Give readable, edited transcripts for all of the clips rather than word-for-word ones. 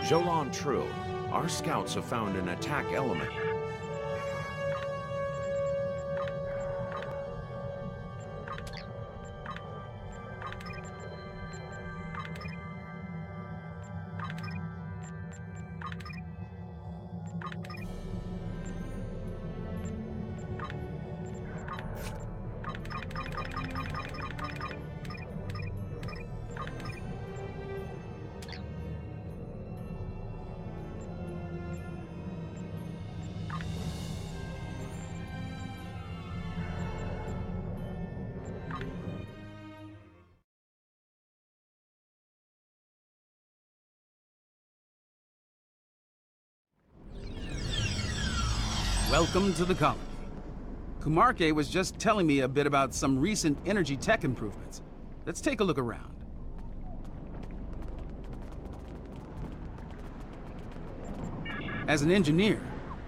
Jolan True, our scouts have found an attack element. Welcome to the colony. Kumarke was just telling me a bit about some recent energy tech improvements. Let's take a look around. As an engineer,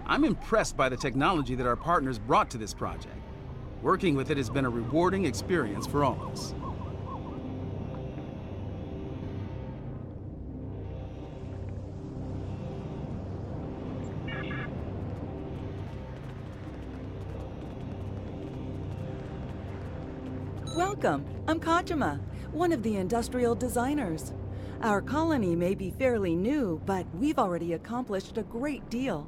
I'm impressed by the technology that our partners brought to this project. Working with it has been a rewarding experience for all of us. Welcome. I'm Kajima, one of the industrial designers. Our colony may be fairly new, but we've already accomplished a great deal.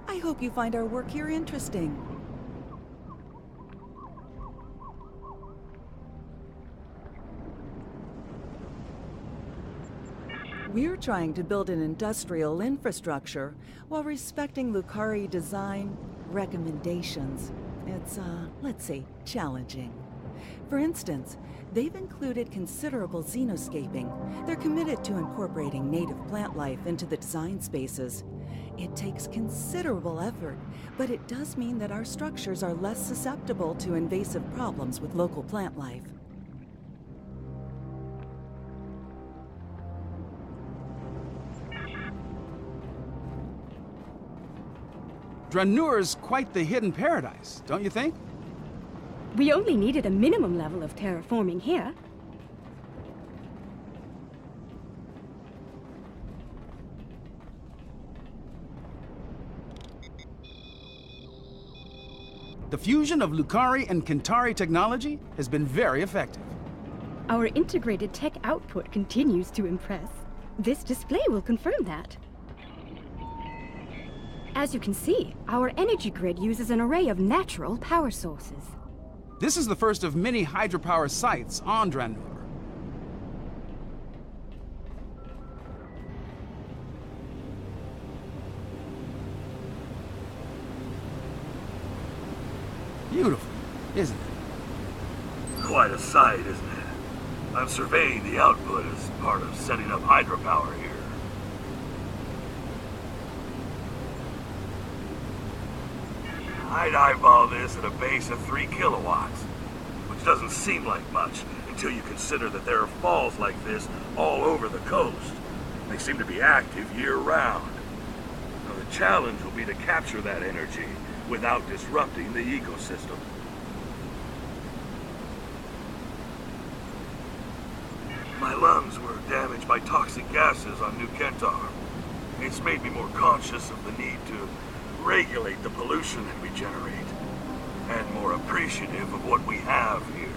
I hope you find our work here interesting. We're trying to build an industrial infrastructure while respecting Lucari design recommendations. It's, let's say, challenging. For instance, they've included considerable xenoscaping. They're committed to incorporating native plant life into the design spaces. It takes considerable effort, but it does mean that our structures are less susceptible to invasive problems with local plant life. Dranure's quite the hidden paradise, don't you think? We only needed a minimum level of terraforming here. The fusion of Lucari and Kentari technology has been very effective. Our integrated tech output continues to impress. This display will confirm that. As you can see, our energy grid uses an array of natural power sources. This is the first of many hydropower sites on Dranur. Beautiful, isn't it? Quite a sight, isn't it? I'm surveying the output as part of setting up hydropower here. I'd eyeball this at a base of 3 kilowatts, which doesn't seem like much until you consider that there are falls like this all over the coast. They seem to be active year-round. Now, the challenge will be to capture that energy without disrupting the ecosystem. My lungs were damaged by toxic gases on New Kentar. It's made me more conscious of the need to regulate the pollution that we generate, and more appreciative of what we have here.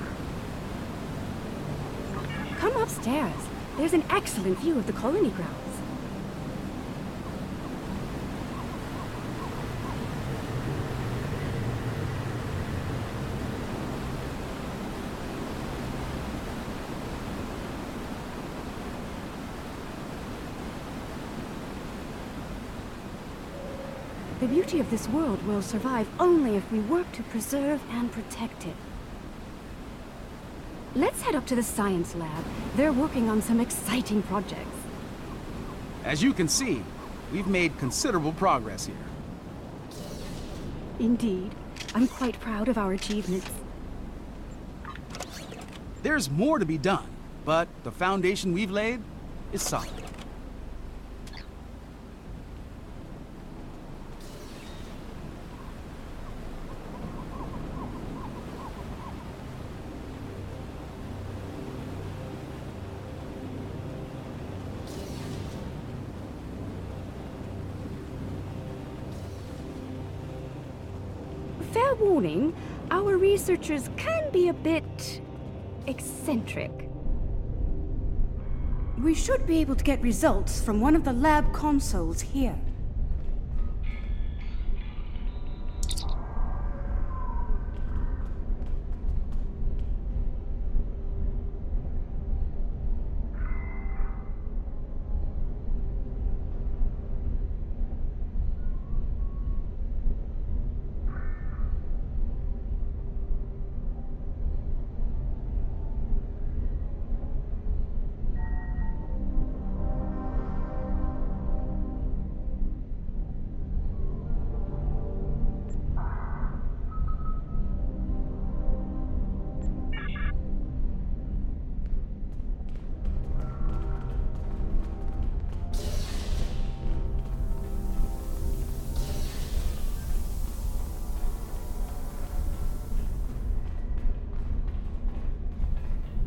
Come upstairs. There's an excellent view of the colony grounds. The beauty of this world will survive only if we work to preserve and protect it. Let's head up to the science lab. They're working on some exciting projects. As you can see, we've made considerable progress here. Indeed. I'm quite proud of our achievements. There's more to be done, but the foundation we've laid is solid. Fair warning, our researchers can be a bit eccentric. We should be able to get results from one of the lab consoles here.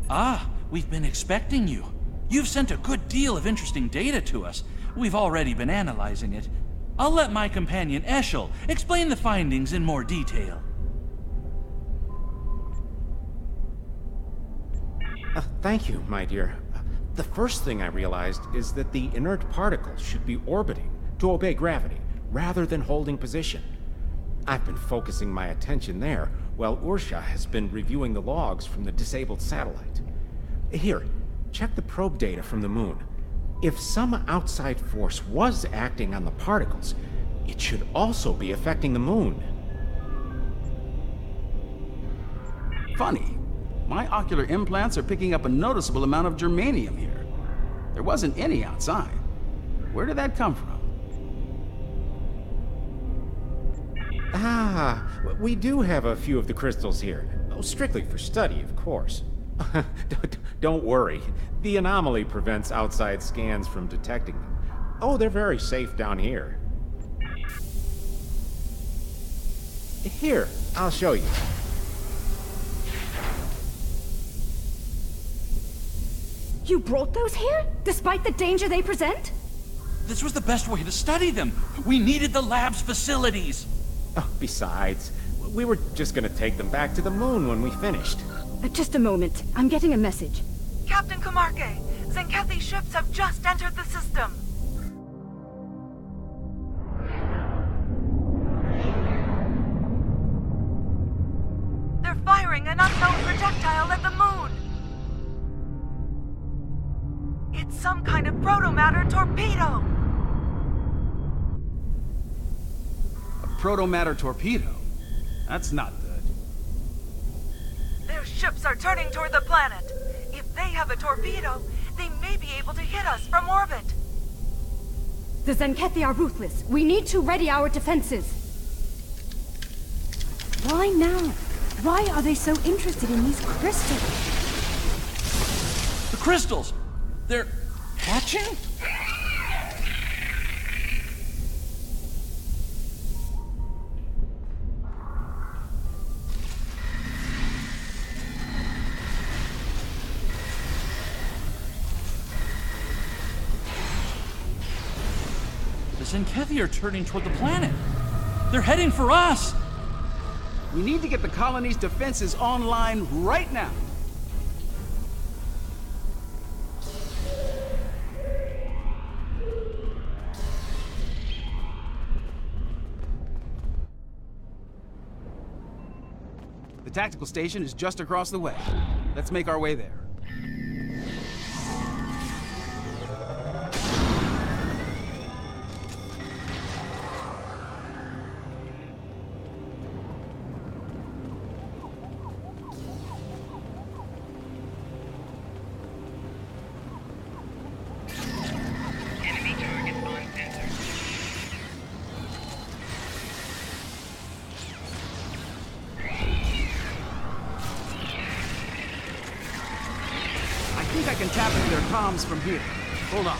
Ah, we've been expecting you. You've sent a good deal of interesting data to us. We've already been analyzing it. I'll let my companion Eshel explain the findings in more detail. Thank you, my dear. The first thing I realized is that the inert particles should be orbiting to obey gravity, rather than holding position. I've been focusing my attention there, while Ursha has been reviewing the logs from the disabled satellite. Here, check the probe data from the moon. If some outside force was acting on the particles, it should also be affecting the moon. Funny. My ocular implants are picking up a noticeable amount of germanium here. There wasn't any outside. Where did that come from? Ah, we do have a few of the crystals here. Oh, strictly for study, of course. Don't worry. The anomaly prevents outside scans from detecting them. Oh, they're very safe down here. Here, I'll show you. You brought those here, despite the danger they present? This was the best way to study them. We needed the lab's facilities. Oh, besides, we were just gonna take them back to the moon when we finished. Just a moment. I'm getting a message. Captain Kamarke, Zenkethi's ships have just entered the system. They're firing an unknown projectile at the moon. It's some kind of protomatter torpedo. A protomatter torpedo? That's not good. Their ships are turning toward the planet. If they have a torpedo, they may be able to hit us from orbit. The Zenkethi are ruthless. We need to ready our defenses. Why now? Why are they so interested in these crystals? The crystals! They're hatching? The Zenkethi are turning toward the planet. They're heading for us! We need to get the colony's defenses online right now. The tactical station is just across the way. Let's make our way there. I think I can tap into their comms from here. Hold on.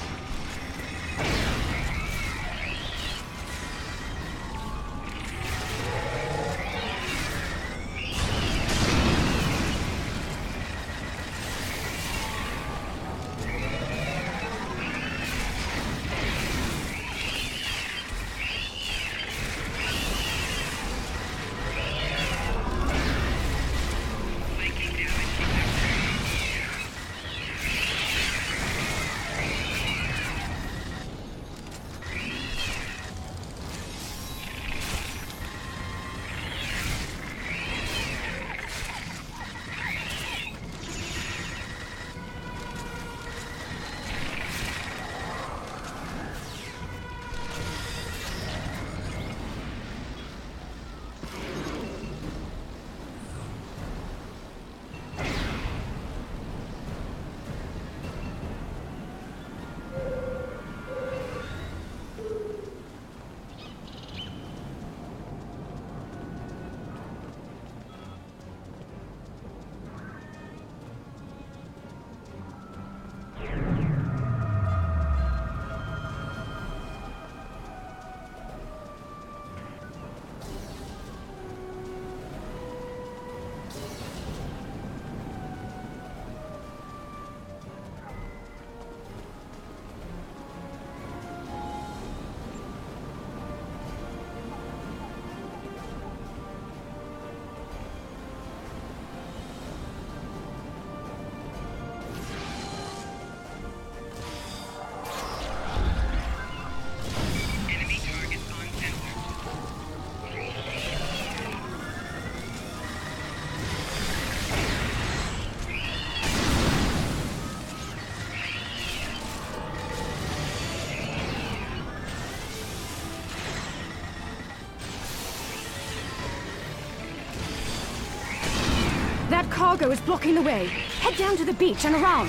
cargo is blocking the way. Head down to the beach and around.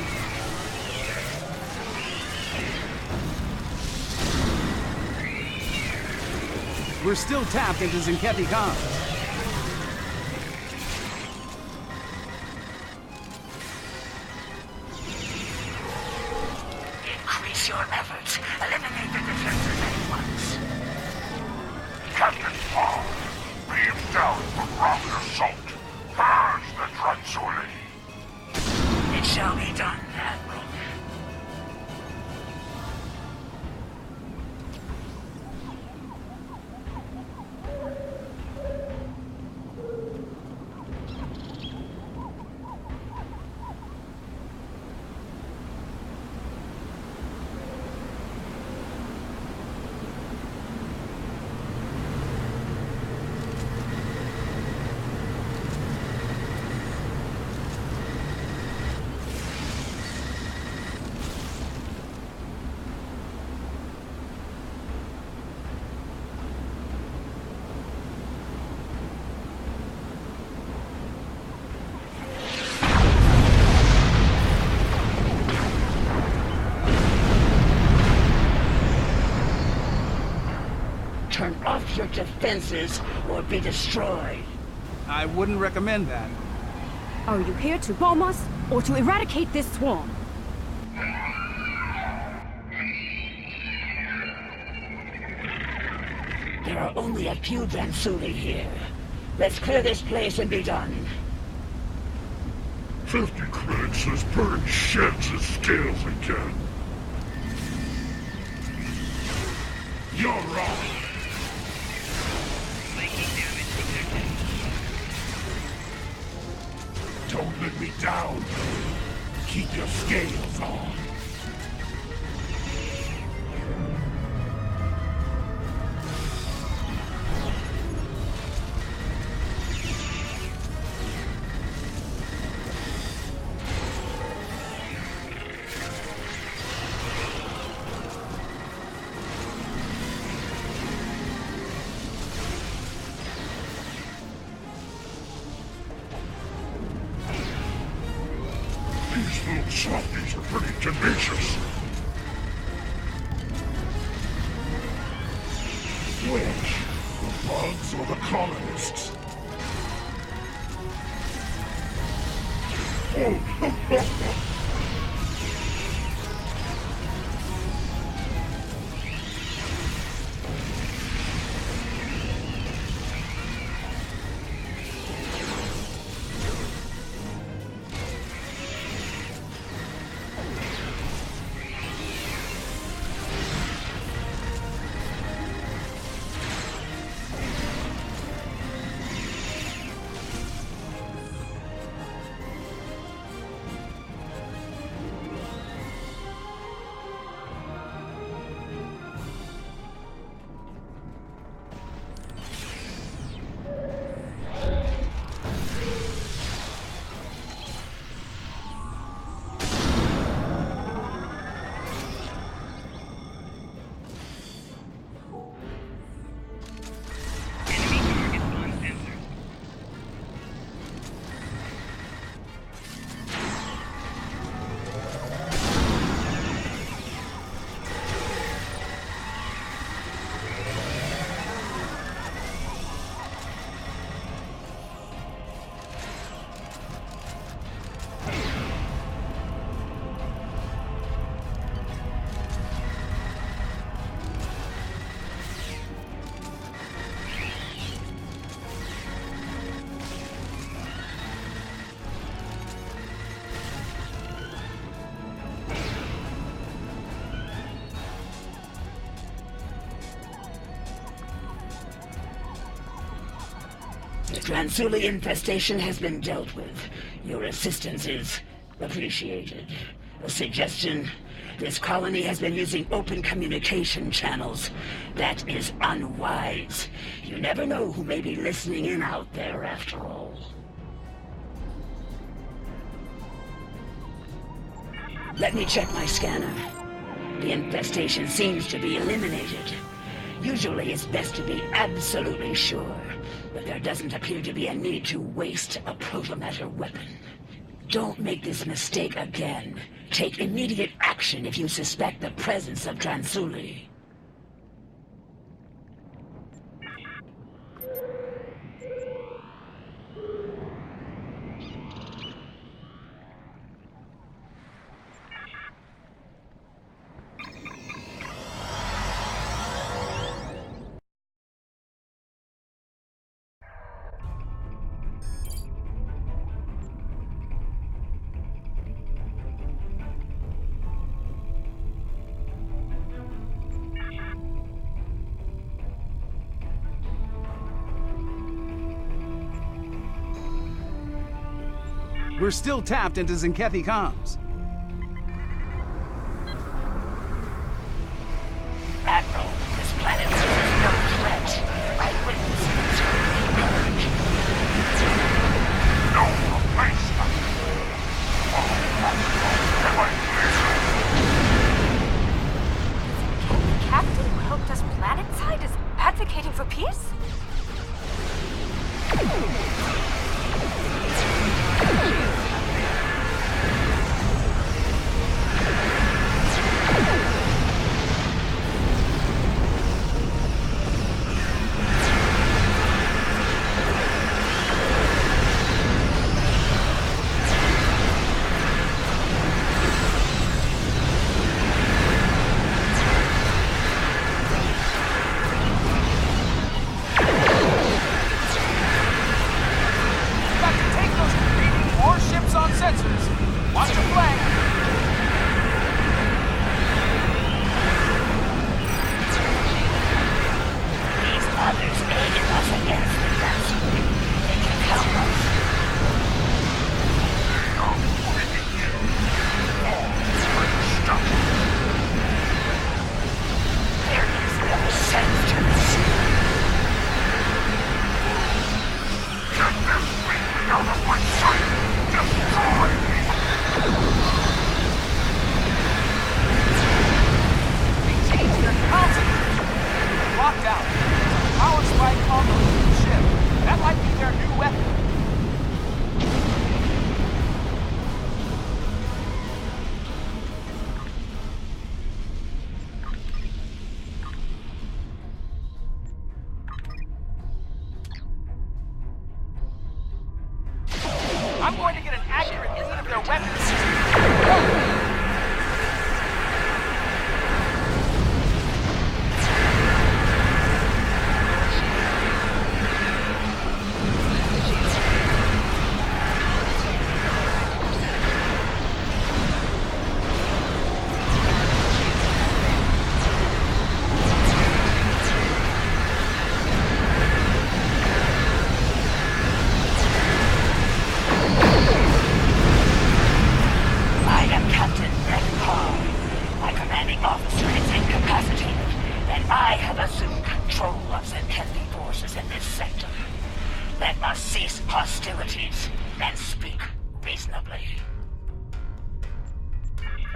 We're still tapped into Zinkepi Khan. Increase your efforts. Eliminate the defenses at once. Captain Paul, beam down from rocket assault. Purge the Transuli. It shall be done, Admiral. Turn off your defenses or be destroyed. I wouldn't recommend that. Are you here to bomb us or to eradicate this swarm? There are only a few Transuli here. Let's clear this place and be done. 50 critics has burned sheds of scales again. You're wrong. Don't let me down. Keep your scales on. These little softies are pretty tenacious. Which? The bugs or the colonists? Oh, The Transuli infestation has been dealt with. Your assistance is appreciated. A suggestion? This colony has been using open communication channels. That is unwise. You never know who may be listening in out there after all. Let me check my scanner. The infestation seems to be eliminated. Usually it's best to be absolutely sure. but there doesn't appear to be a need to waste a protomatter weapon. Don't make this mistake again. Take immediate action if you suspect the presence of Dransuli. We're still tapped into Zenkethi comms. Admiral, this planet poses no threat. Eyewitnesses emerge. No replacement. The captain who helped us planetside is advocating for peace? I'm going to get an accurate read of their weapons.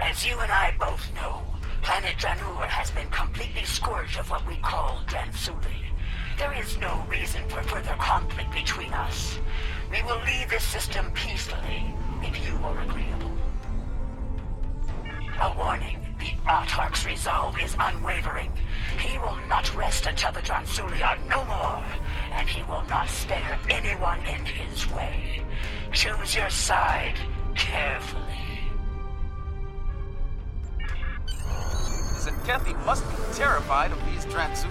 As you and I both know, planet Dranur has been completely scourged of what we call Dransuli. There is no reason for further conflict between us. We will leave this system peacefully, if you are agreeable. A warning, the Autarch's resolve is unwavering. He will not rest until the Dransuli are no more, and he will not spare anyone in his way. Choose your side carefully. Zenkethi must be terrified of these Dransuli.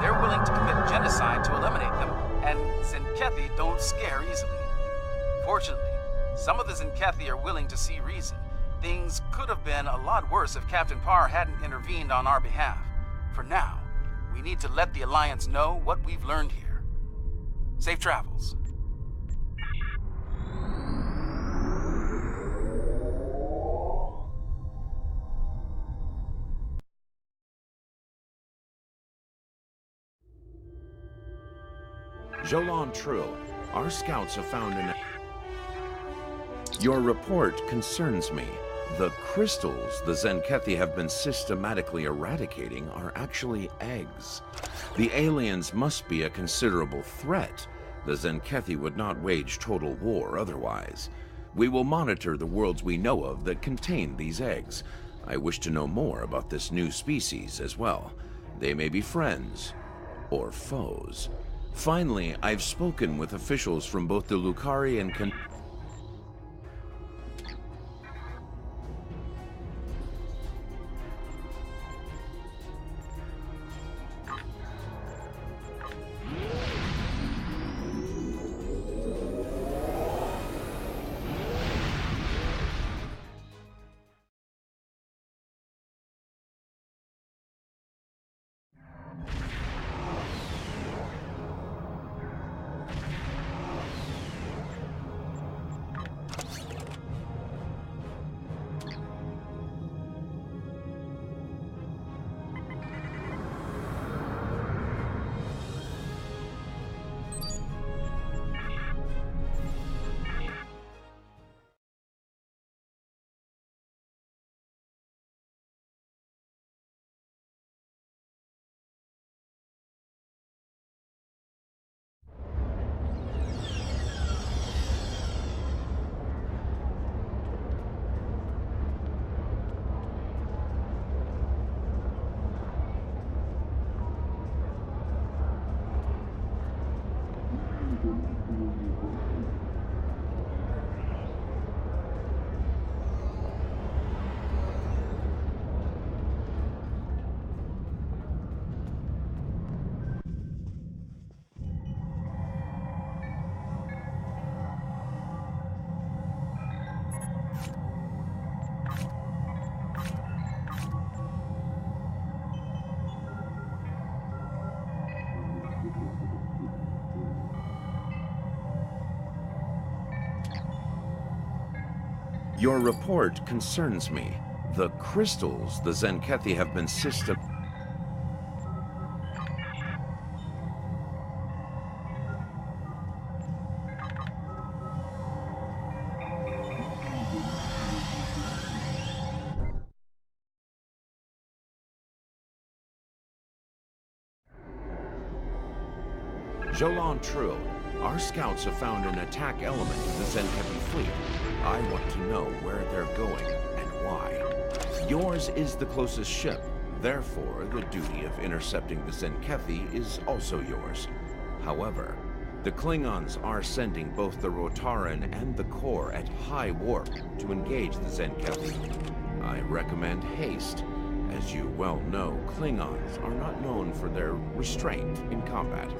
They're willing to commit genocide to eliminate them, and Zenkethi don't scare easily. Fortunately, some of the Zenkethi are willing to see reason. Things could have been a lot worse if Captain Parr hadn't intervened on our behalf. For now, we need to let the Alliance know what we've learned here. Safe travels. Jolan True, our scouts have found an... Your report concerns me. The crystals the Zenkethi have been systematically eradicating are actually eggs. The aliens must be a considerable threat. The Zenkethi would not wage total war otherwise. We will monitor the worlds we know of that contain these eggs. I wish to know more about this new species as well. They may be friends or foes. Finally, I've spoken with officials from both the Lucari and Your report concerns me. The crystals the Zenkethi have been Jolan True, our scouts have found an attack element in the Zenkethi fleet. I want to know where they're going and why. Yours is the closest ship. Therefore, the duty of intercepting the Zenkethi is also yours. However, the Klingons are sending both the Rotaran and the Core at high warp to engage the Zenkethi. I recommend haste. As you well know, Klingons are not known for their restraint in combat.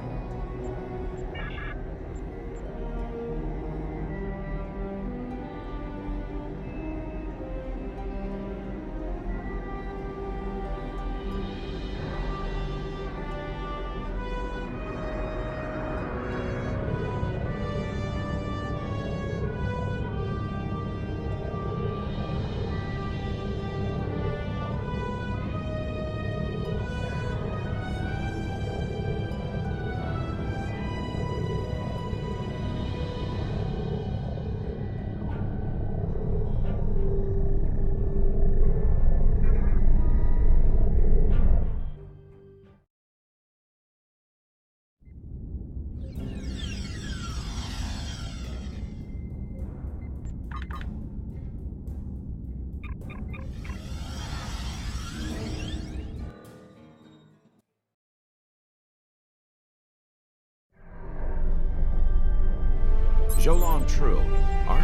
Jolan True, our...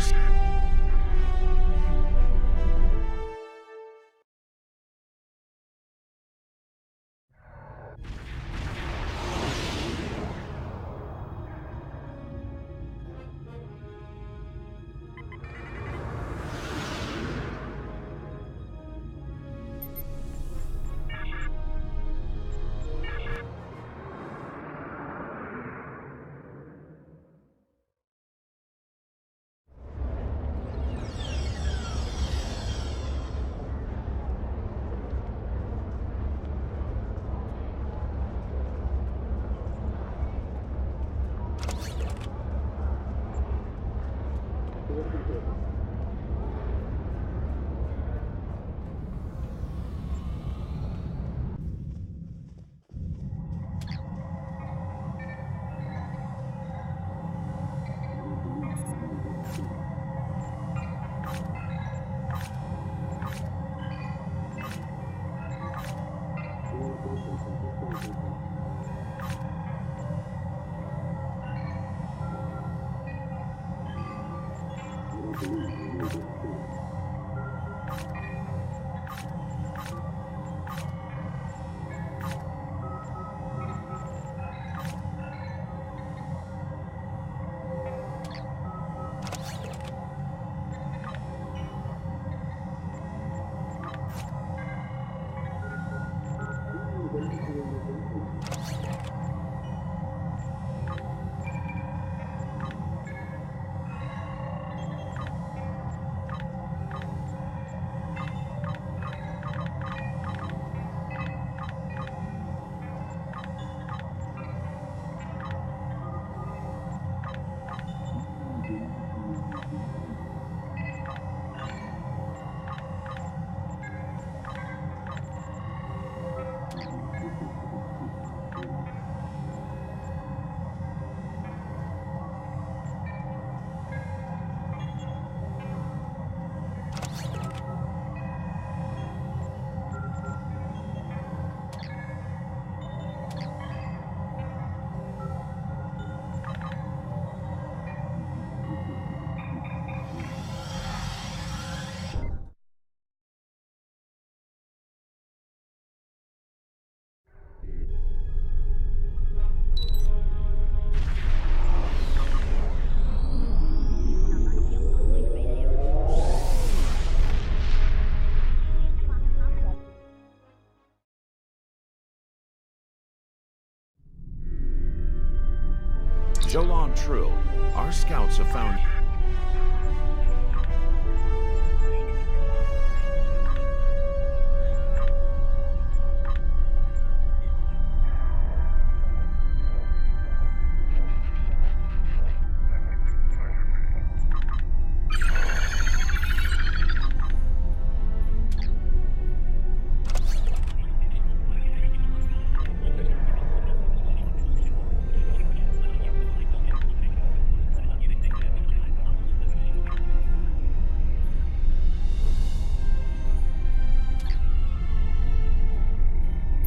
Jolan Trill, our scouts have found...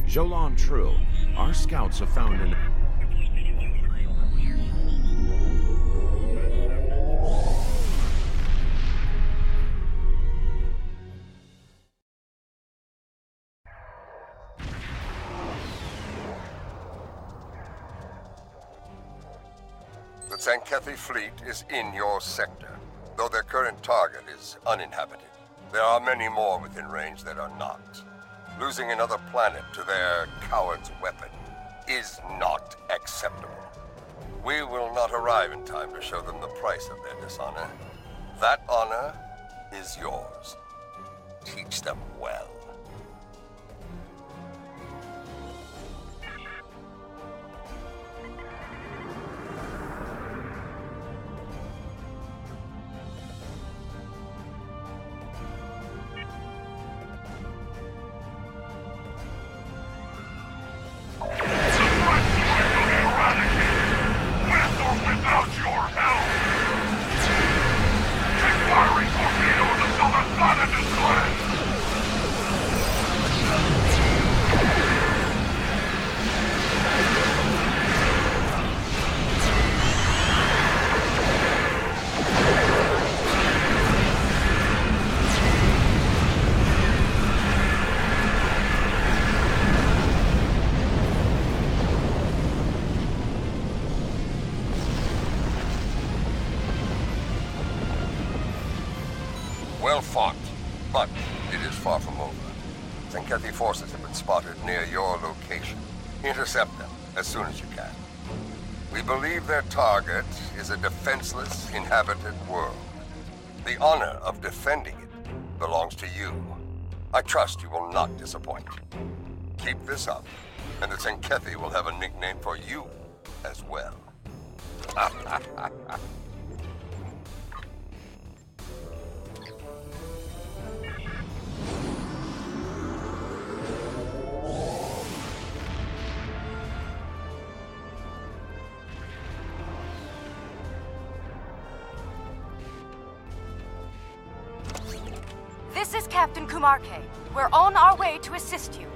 Jolan Trill, our scouts have found an... The Sankethi fleet is in your sector, though their current target is uninhabited. There are many more within range that are not. Losing another planet to their coward's weapon is not acceptable. We will not arrive in time to show them the price of their dishonor. That honor is yours. Teach them well. Well fought, but it is far from over. Sankethi forces have been spotted near your location. Intercept them as soon as you can. We believe their target is a defenseless, inhabited world. The honor of defending it belongs to you. I trust you will not disappoint. Keep this up, and the Sankethi will have a nickname for you as well. This is Captain Kumarke. We're on our way to assist you.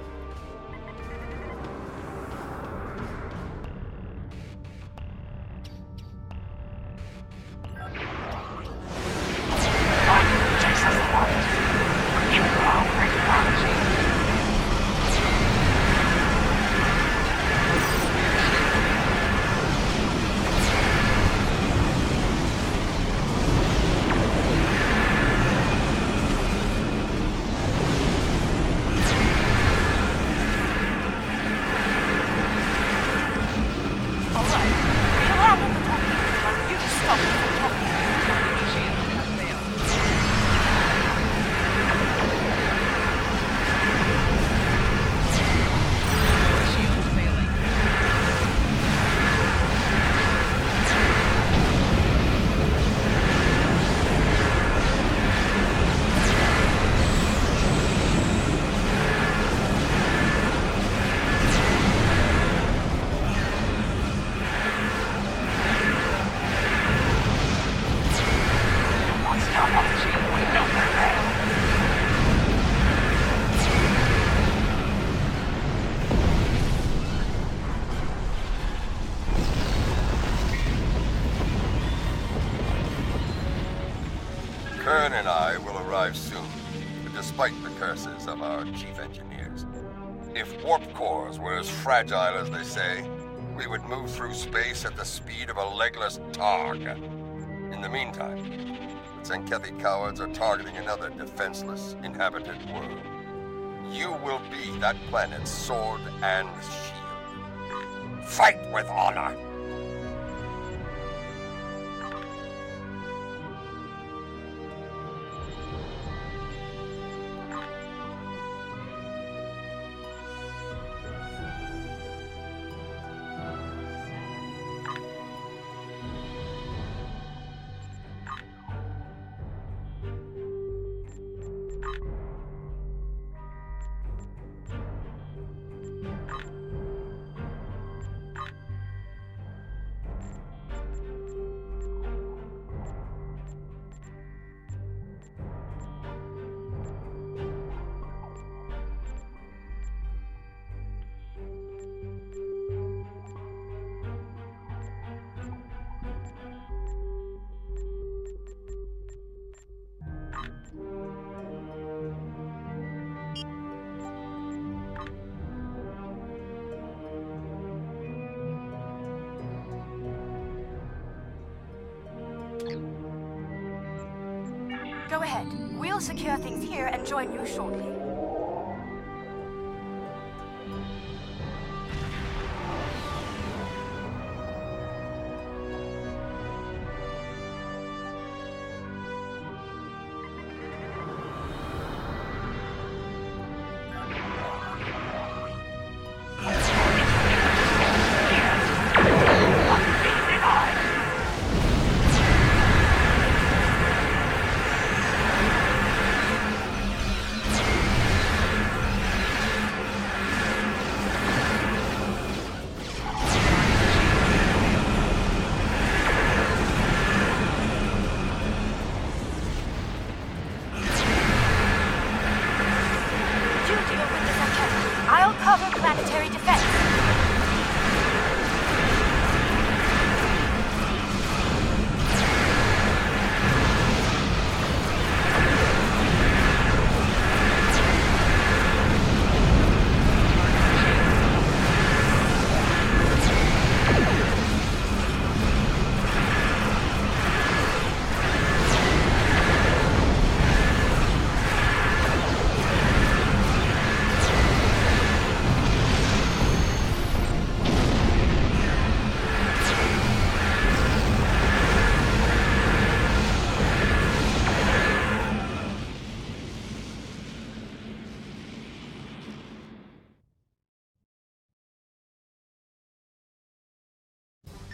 Kern and I will arrive soon, despite the curses of our chief engineers. If warp cores were as fragile as they say, we would move through space at the speed of a legless targ. In the meantime, the Tzenkethi cowards are targeting another defenseless, inhabited world. You will be that planet's sword and shield. Fight with honor! Go ahead. We'll secure things here and join you shortly.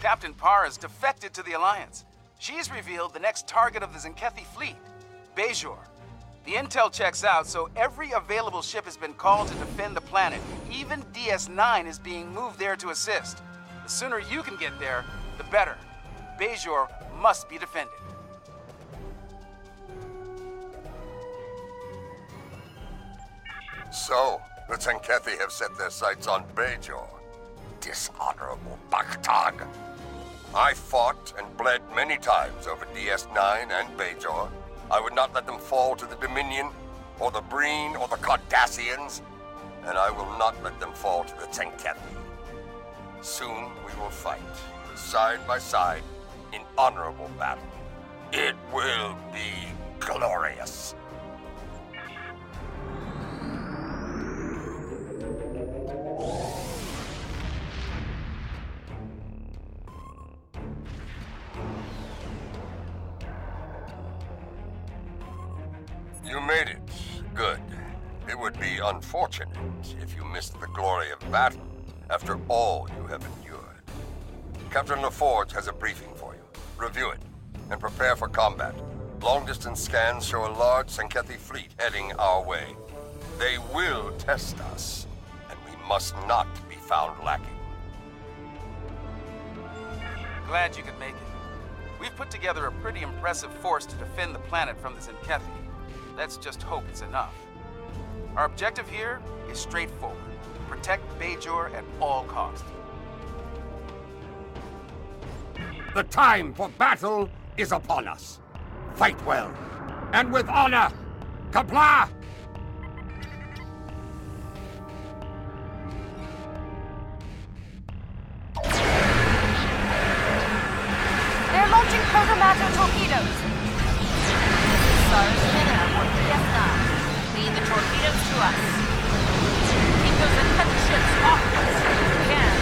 Captain Parr has defected to the Alliance. She's revealed the next target of the Tzenkethi fleet, Bajor. The intel checks out, so every available ship has been called to defend the planet. Even DS-9 is being moved there to assist. The sooner you can get there, the better. Bajor must be defended. So, the Tzenkethi have set their sights on Bajor. Dishonorable Baktag. I fought and bled many times over DS-9 and Bajor. I would not let them fall to the Dominion, or the Breen, or the Cardassians, and I will not let them fall to the Tzenkethi. Soon we will fight, side by side, in honorable battle. It will be glorious. You made it. Good. It would be unfortunate if you missed the glory of battle after all you have endured. Captain LaForge has a briefing for you. Review it and prepare for combat. Long-distance scans show a large Tzenkethi fleet heading our way. They will test us, and we must not be found lacking. Glad you could make it. We've put together a pretty impressive force to defend the planet from the Tzenkethi. Let's just hope it's enough. Our objective here is straightforward. Protect Bajor at all costs. The time for battle is upon us. Fight well, and with honor. Comply! They're launching protomatter torpedoes. Sarge Minna aboard DS9. Lead the torpedoes to us. Keep those infected ships off us if you can.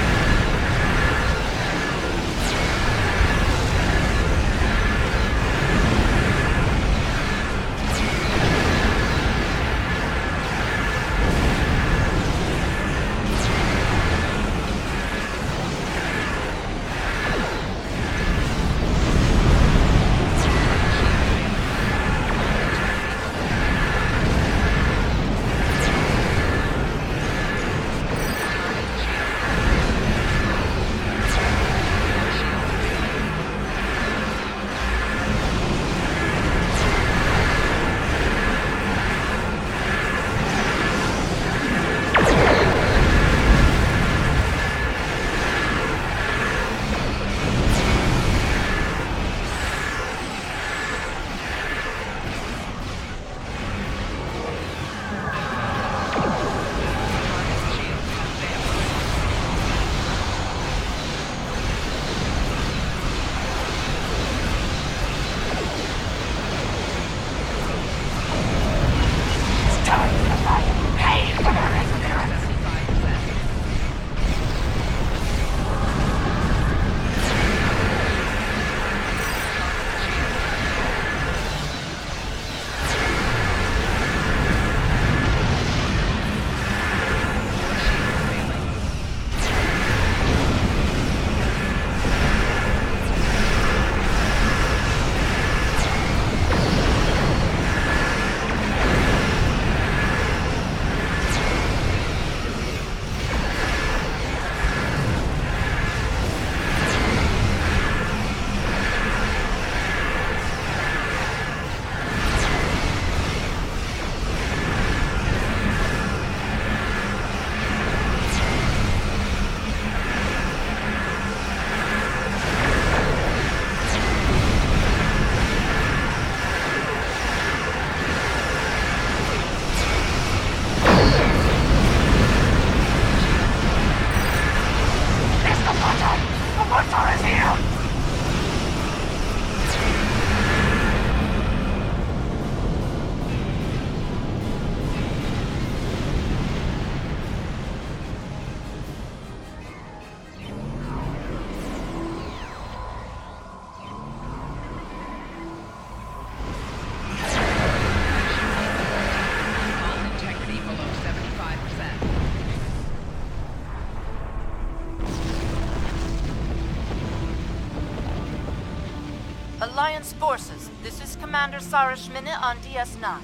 Alliance forces, this is Commander Sarashmina on DS9.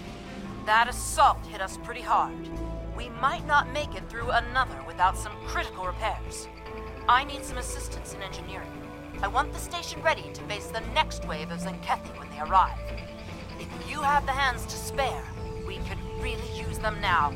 That assault hit us pretty hard. We might not make it through another without some critical repairs. I need some assistance in engineering. I want the station ready to face the next wave of Zenkethi when they arrive. If you have the hands to spare, we could really use them now.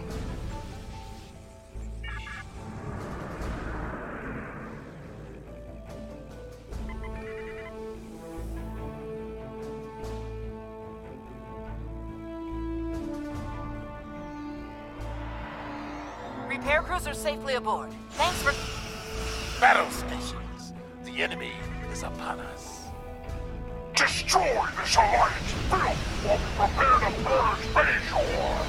Repair crews are safely aboard. Thanks for... Battle stations. The enemy is upon us. Destroy this alliance filth while we prepare to purge Bajor!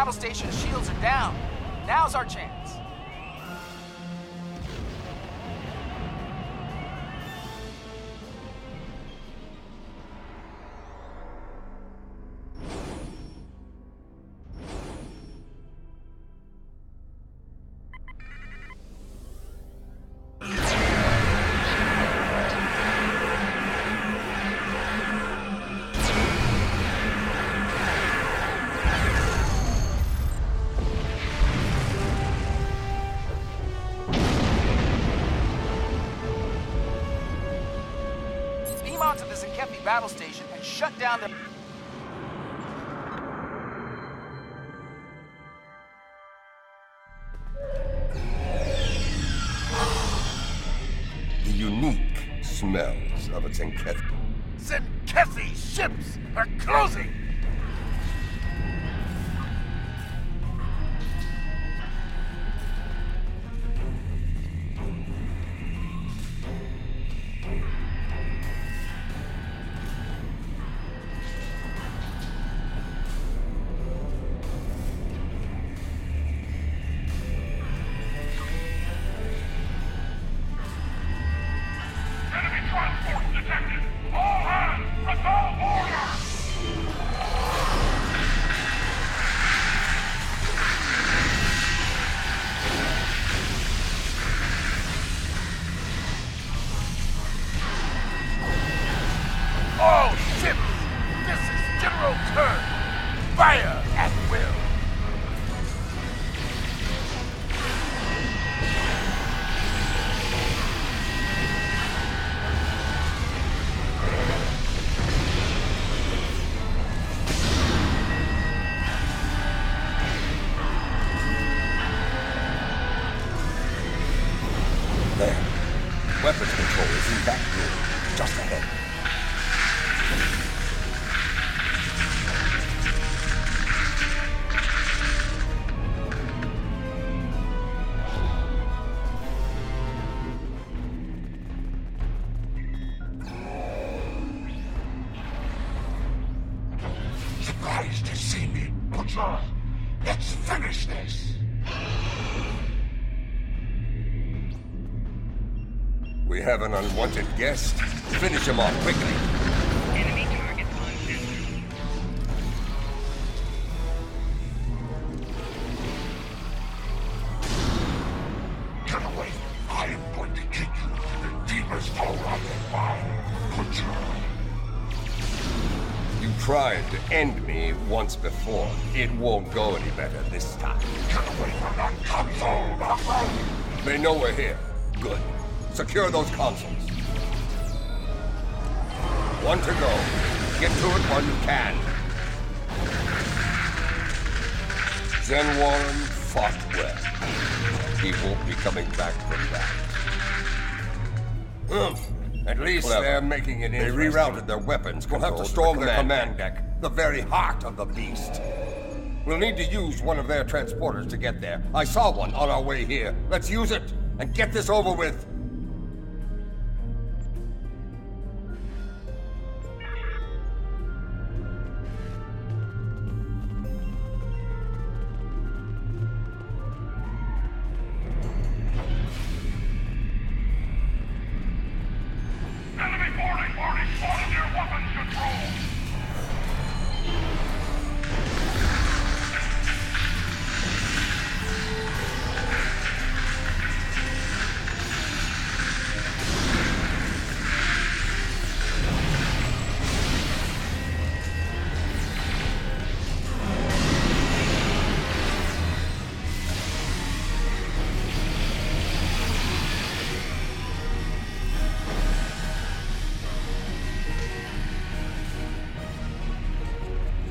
battle station shields are down. Now's our chance. Onto the Zenkethi battle station and shut down the... The unique smells of a Zenkethi. Zenkethi ships are closing! All ships! This is General Turn! Fire at will! There. Weapons control is in that room, just ahead. Surprised to see me, Butcher? Let's finish this! We have an unwanted guest. Finish him off quickly. Enemy target on center. Get away! I am going to get you to the deepest hole of the mine, Butcher. You tried to end me once before. It won't go any better this time. Get away from that console, Romulan! They know we're here. Good. Secure those consoles. One to go. Get to it while you can. Zen Warren fought well. He won't be coming back from that. At least they're making it interesting. They rerouted their weapons. We'll have to storm their command deck, the very heart of the beast. We'll need to use one of their transporters to get there. I saw one on our way here. Let's use it and get this over with.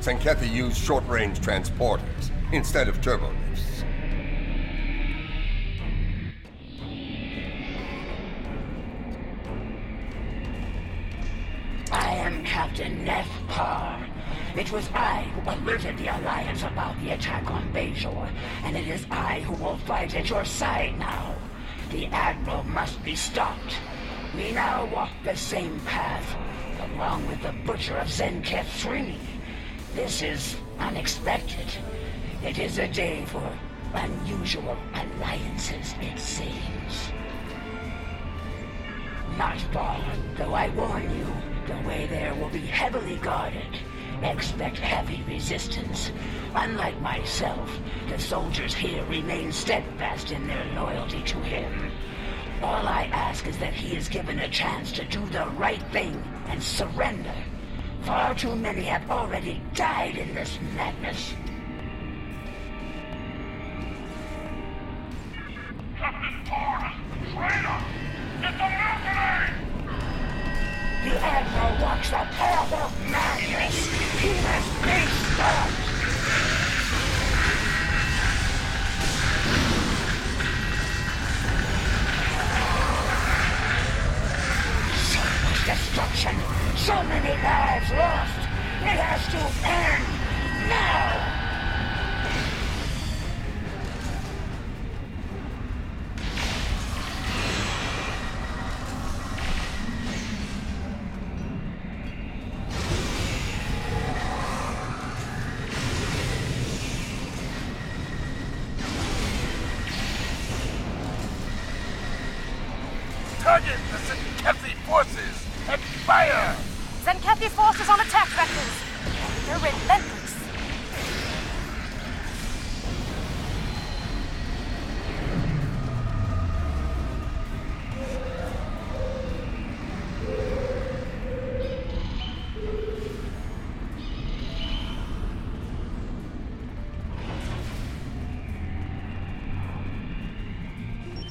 Zenkethi used short-range transporters instead of turbolifts. I am Captain Neff Parr. It was I who alerted the Alliance about the attack on Bajor, and it is I who will fight at your side now. The Admiral must be stopped. We now walk the same path, along with the Butcher of Zenketh 3. This is unexpected. It is a day for unusual alliances, it seems. Not far, though I warn you, the way there will be heavily guarded. Expect heavy resistance. Unlike myself, the soldiers here remain steadfast in their loyalty to him. All I ask is that he is given a chance to do the right thing and surrender. Far too many have already died in this madness. Captain Torres, the traitor! It's a mercenary! The Admiral walks the path of madness. He must be stopped. So much destruction, so many lives lost. It has to end now. Target the Zenkethi forces and fire! Zenkethi forces on attack vectors. They're relentless.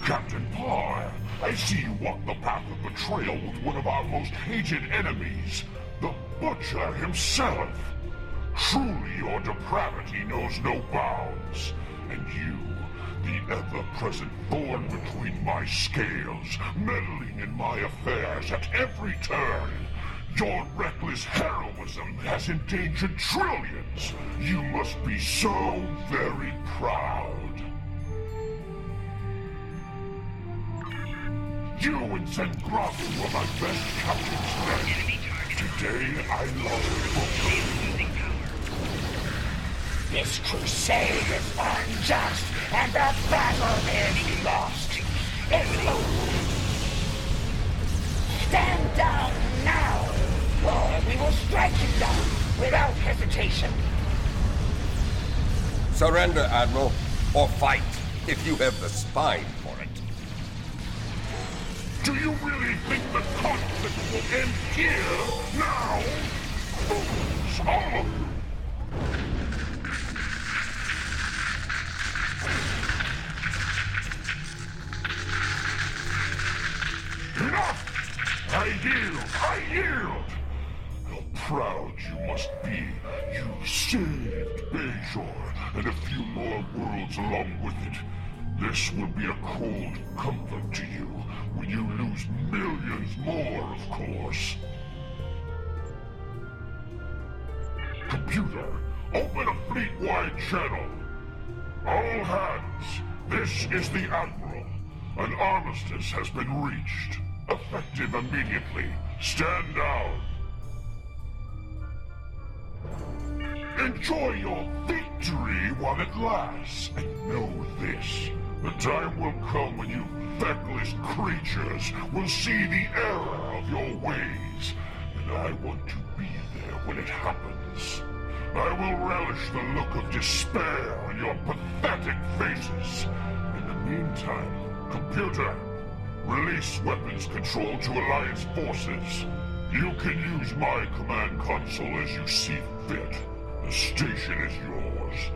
Captain Parr, I see you walk the path of betrayal with one of our most hated enemies, the Butcher himself. Truly your depravity knows no bounds, and you, the ever-present thorn between my scales, meddling in my affairs at every turn. Your reckless heroism has endangered trillions. You must be so very proud. You and Zengrasu are my best captains left. Today I lost both. This crusade is unjust, and the battle is lost. It's over. Stand down now, or we will strike you down without hesitation. Surrender, Admiral, or fight if you have the spine for it. Do you really think the conflict will end here, now? Fools, all of you! Enough! I yield! How proud you must be. You saved Bajor and a few more worlds along with it. This will be a cold comfort to you when you lose millions more, of course. Computer, open a fleet-wide channel. All hands, this is the Admiral. An armistice has been reached. Effective immediately. Stand down. Enjoy your victory while it lasts, and know this. The time will come when you feckless creatures will see the error of your ways, and I want to be there when it happens. I will relish the look of despair on your pathetic faces. In the meantime, computer, release weapons control to Alliance forces. You can use my command console as you see fit. The station is yours.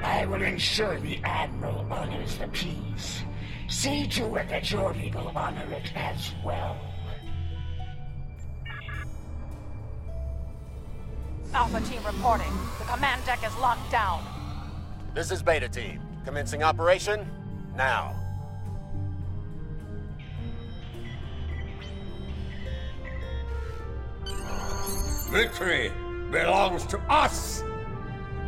I will ensure the Admiral honors the peace. See to it that your people honor it as well. Alpha team reporting. The command deck is locked down. This is Beta Team. Commencing operation now. Victory belongs to us!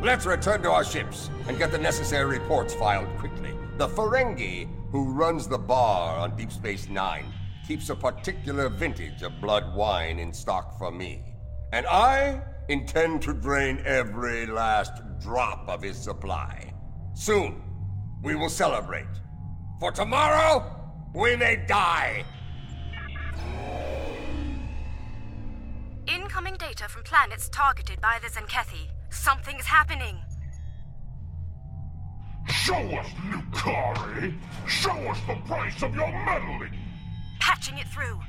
Let's return to our ships and get the necessary reports filed quickly. The Ferengi, who runs the bar on Deep Space Nine, keeps a particular vintage of blood wine in stock for me. And I intend to drain every last drop of his supply. Soon, we will celebrate. For tomorrow, we may die. Incoming data from planets targeted by the Zenkethi. Something's happening. Show us, Lucari! Show us the price of your meddling! Patching it through.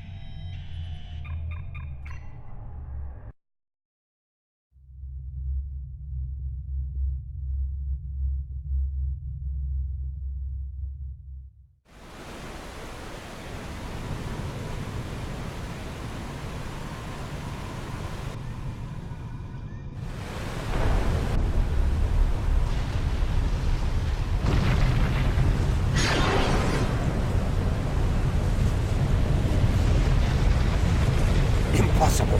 Impossible.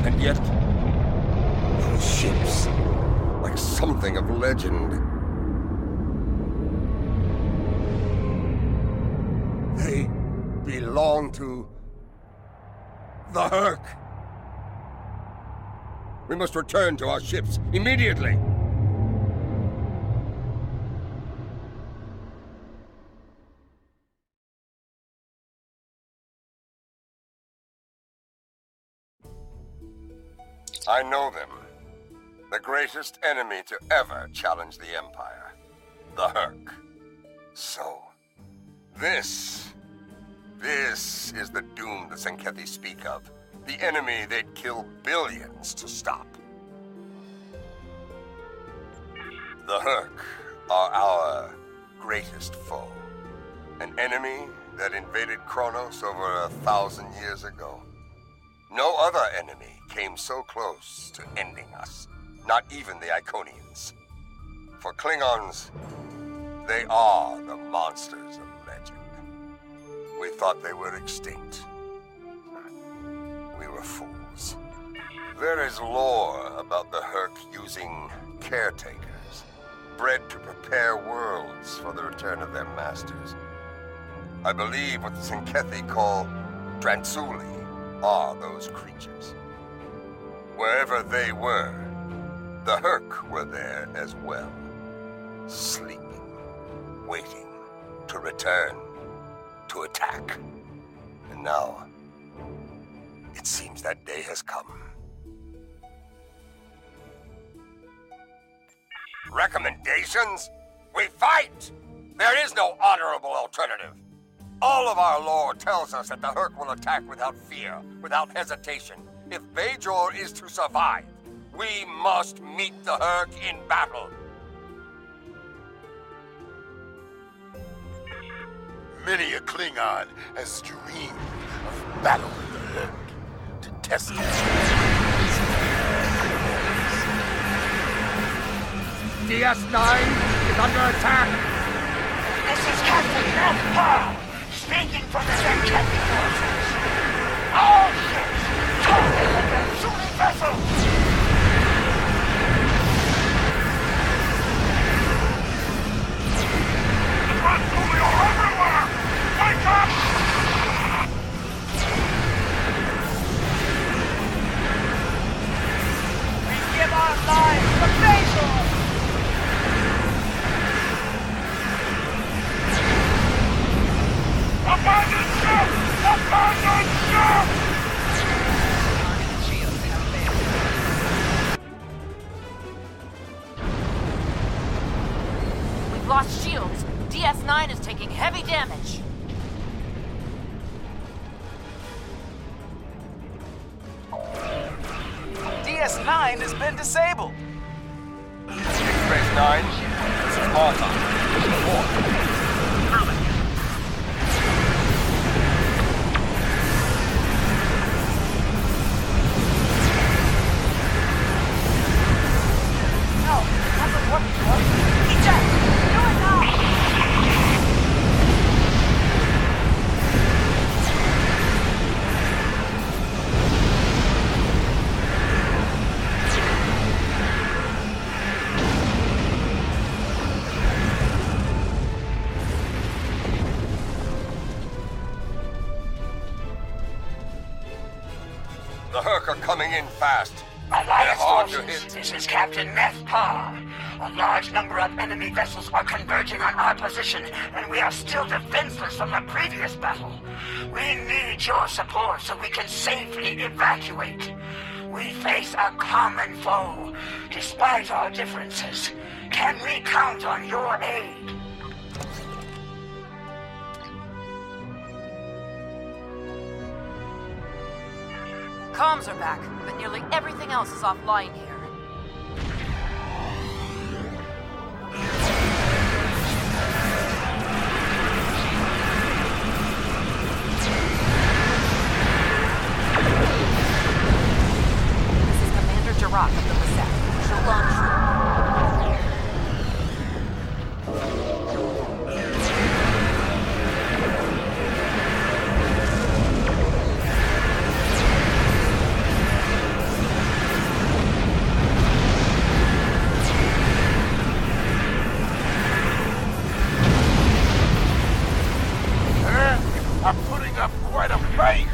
And yet, those ships, like something of legend. They belong to the Herc. We must return to our ships immediately. I know them. The greatest enemy to ever challenge the Empire. The Herc. So, this is the doom the Zenkethi speak of. The enemy they'd kill billions to stop. The Herc are our greatest foe. An enemy that invaded Kronos over 1,000 years ago. No other enemy came so close to ending us. Not even the Iconians. For Klingons, they are the monsters of legend. We thought they were extinct. We were fools. There is lore about the Herc using caretakers, bred to prepare worlds for the return of their masters. I believe what the Zenkethi call Dransuli are those creatures. Wherever they were, the Herc were there as well. Sleeping, waiting to return, to attack. And now, it seems that day has come. Recommendations? We fight! There is no honorable alternative. All of our lore tells us that the Herc will attack without fear, without hesitation. If Bajor is to survive, we must meet the Herc in battle. Many a Klingon has dreamed of battle with the Herc to test his DS9 is under attack! This is Captain Nethpa, speaking from the Zenkethi forces. All ships, target the Dransuli vessels! The Dransuli are everywhere! Wake up! We give our lives to Bajor! Abandon ship! Abandon ship! We've lost shields. DS9 is taking heavy damage. DS9 has been disabled. Space 9, this is Marta. Report. The Herc are coming in fast. Alliance hard to forces, hit. this is Captain Meth Pa. A large number of enemy vessels are converging on our position, and we are still defenseless from the previous battle. We need your support so we can safely evacuate. We face a common foe, despite our differences. Can we count on your aid? Comms are back, but nearly everything else is offline here. This is Commander Jirok of the Lisette. She'll launch through. I'm putting up quite a fight.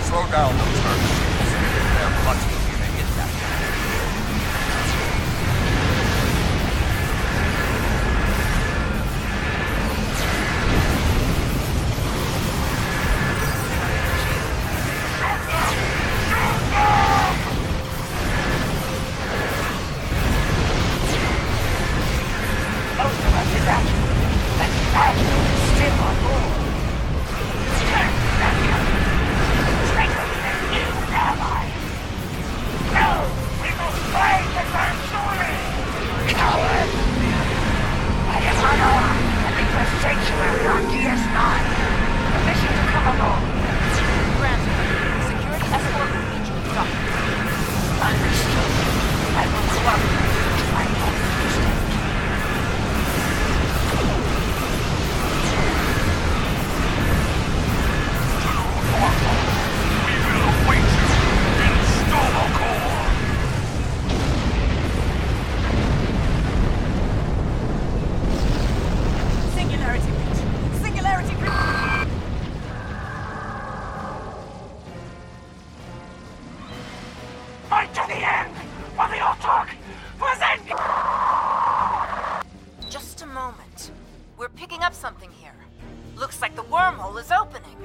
Slow down those turret shields. They're much easier to hit that way. Most of us evacuated, but the Admiral is still on board. Turn back up. Trigger the new ally. No, we will fight the Marsuri! Coward! I am unarmed and leave a sanctuary on DS9. Permission to come aboard. Granted. Security escort will meet you in dock. Understood. I will cooperate to my own extent. Singularity breach! Singularity breach! Fight to the end! For the Autark! For Zen! Just a moment. We're picking up something here. Looks like the wormhole is opening.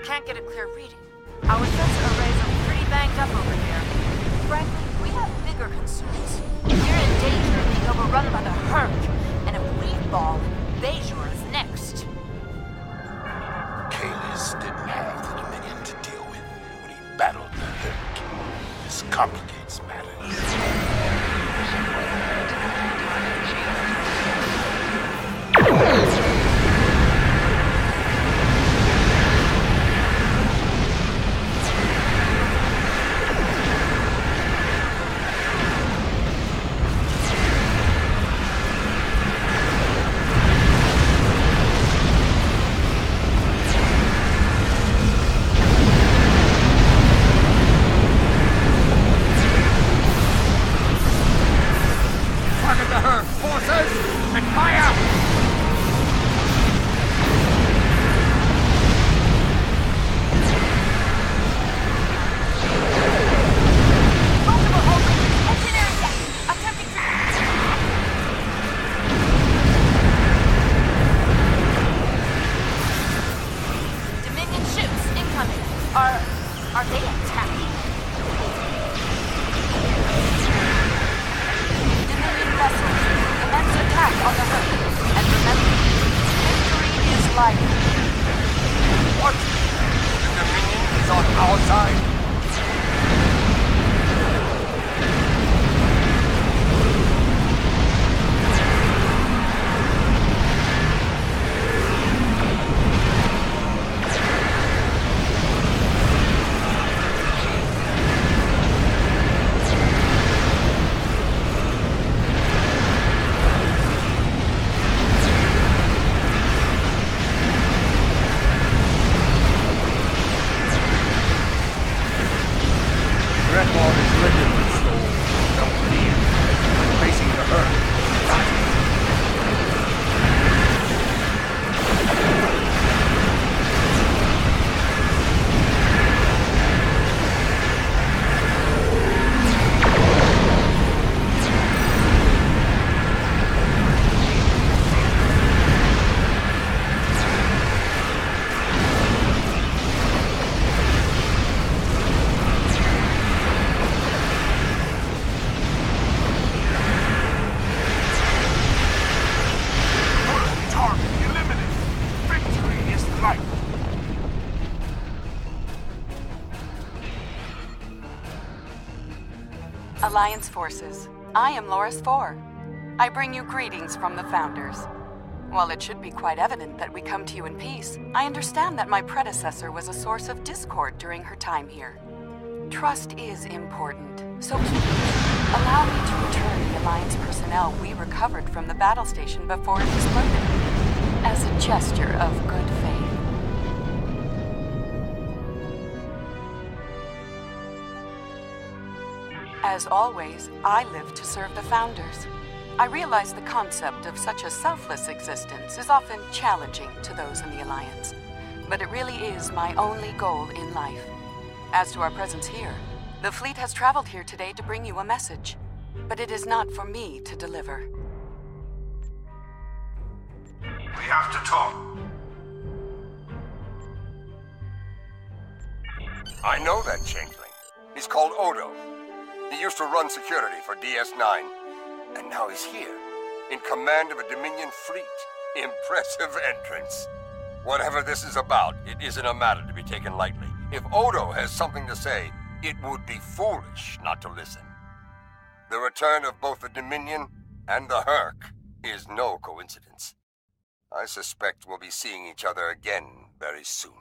Can't get a clear reading. Our sensor arrays are pretty banged up over here. Frankly, we have bigger concerns. We're in danger of being overrun by the Hurk, and if we fall, Bejor is next. Kalis didn't have the Dominion to deal with when he battled the Hurk. This complicates matters. Are they attacking? Dominion vessels, commence attack on the Hurk. And remember, victory is life. What? The Dominion is on our side? Alliance forces, I am Loris 4. I bring you greetings from the Founders. While it should be quite evident that we come to you in peace, I understand that my predecessor was a source of discord during her time here. Trust is important, so please, allow me to return the Alliance personnel we recovered from the battle station before it exploded, as a gesture of good faith. As always, I live to serve the Founders. I realize the concept of such a selfless existence is often challenging to those in the Alliance, but it really is my only goal in life. As to our presence here, the fleet has traveled here today to bring you a message, but it is not for me to deliver. We have to talk. I know that changeling. He's called Odo. He used to run security for DS9. And now he's here, in command of a Dominion fleet. Impressive entrance. Whatever this is about, it isn't a matter to be taken lightly. If Odo has something to say, it would be foolish not to listen. The return of both the Dominion and the Herc is no coincidence. I suspect we'll be seeing each other again very soon.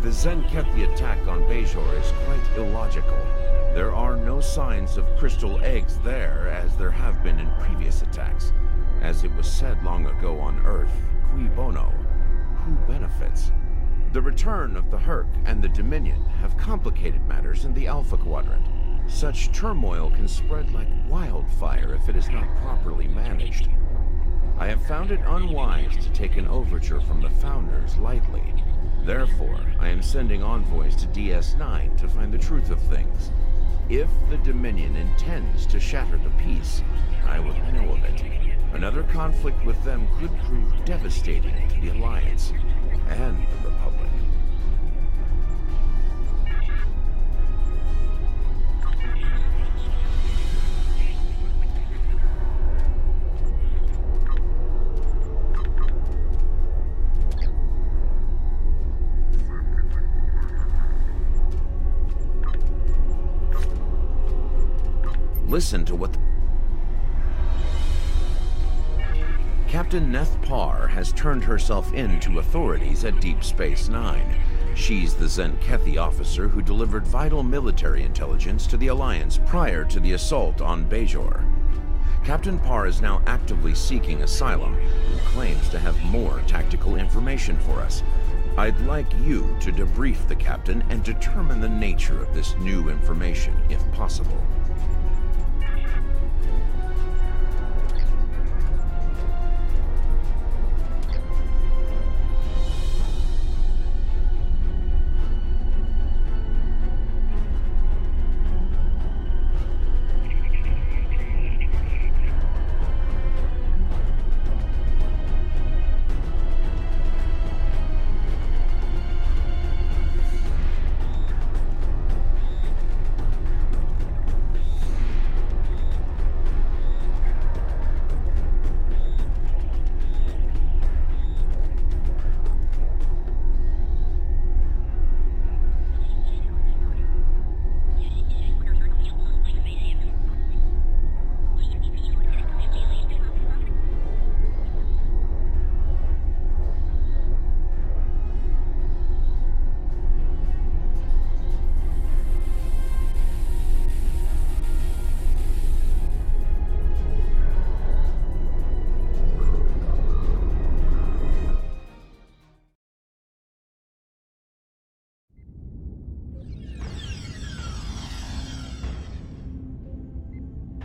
The Zenkethi attack on Bajor is quite illogical. There are no signs of crystal eggs there, as there have been in previous attacks. As it was said long ago on Earth, cui bono? Who benefits? The return of the Herc and the Dominion have complicated matters in the Alpha Quadrant. Such turmoil can spread like wildfire if it is not properly managed. I have found it unwise to take an overture from the Founders lightly. Therefore, I am sending envoys to DS9 to find the truth of things. If the Dominion intends to shatter the peace, I will know of it. Another conflict with them could prove devastating to the Alliance and the Republic. Listen to what Captain Neth Parr has turned herself in to authorities at Deep Space Nine. She's the Zenkethi officer who delivered vital military intelligence to the Alliance prior to the assault on Bajor. Captain Parr is now actively seeking asylum and claims to have more tactical information for us. I'd like you to debrief the captain and determine the nature of this new information, if possible.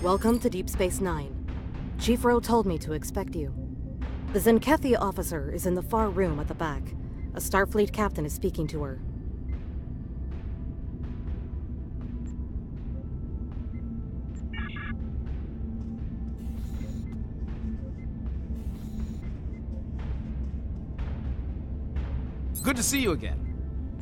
Welcome to Deep Space Nine. Chief Ro told me to expect you. The Zenkethi officer is in the far room at the back. A Starfleet captain is speaking to her. Good to see you again.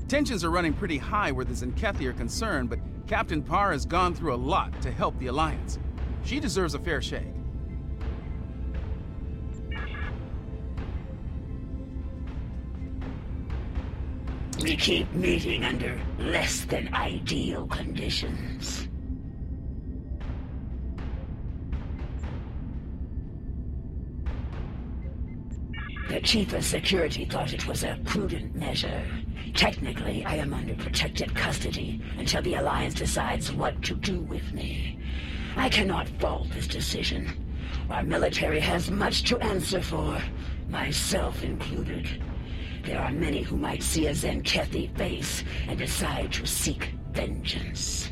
Tensions are running pretty high where the Zenkethi are concerned, but Captain Parr has gone through a lot to help the Alliance. She deserves a fair shake. We keep meeting under less than ideal conditions. The Chief of Security thought it was a prudent measure. Technically, I am under protected custody until the Alliance decides what to do with me. I cannot fault this decision. Our military has much to answer for, myself included. There are many who might see a Zenkethi face and decide to seek vengeance.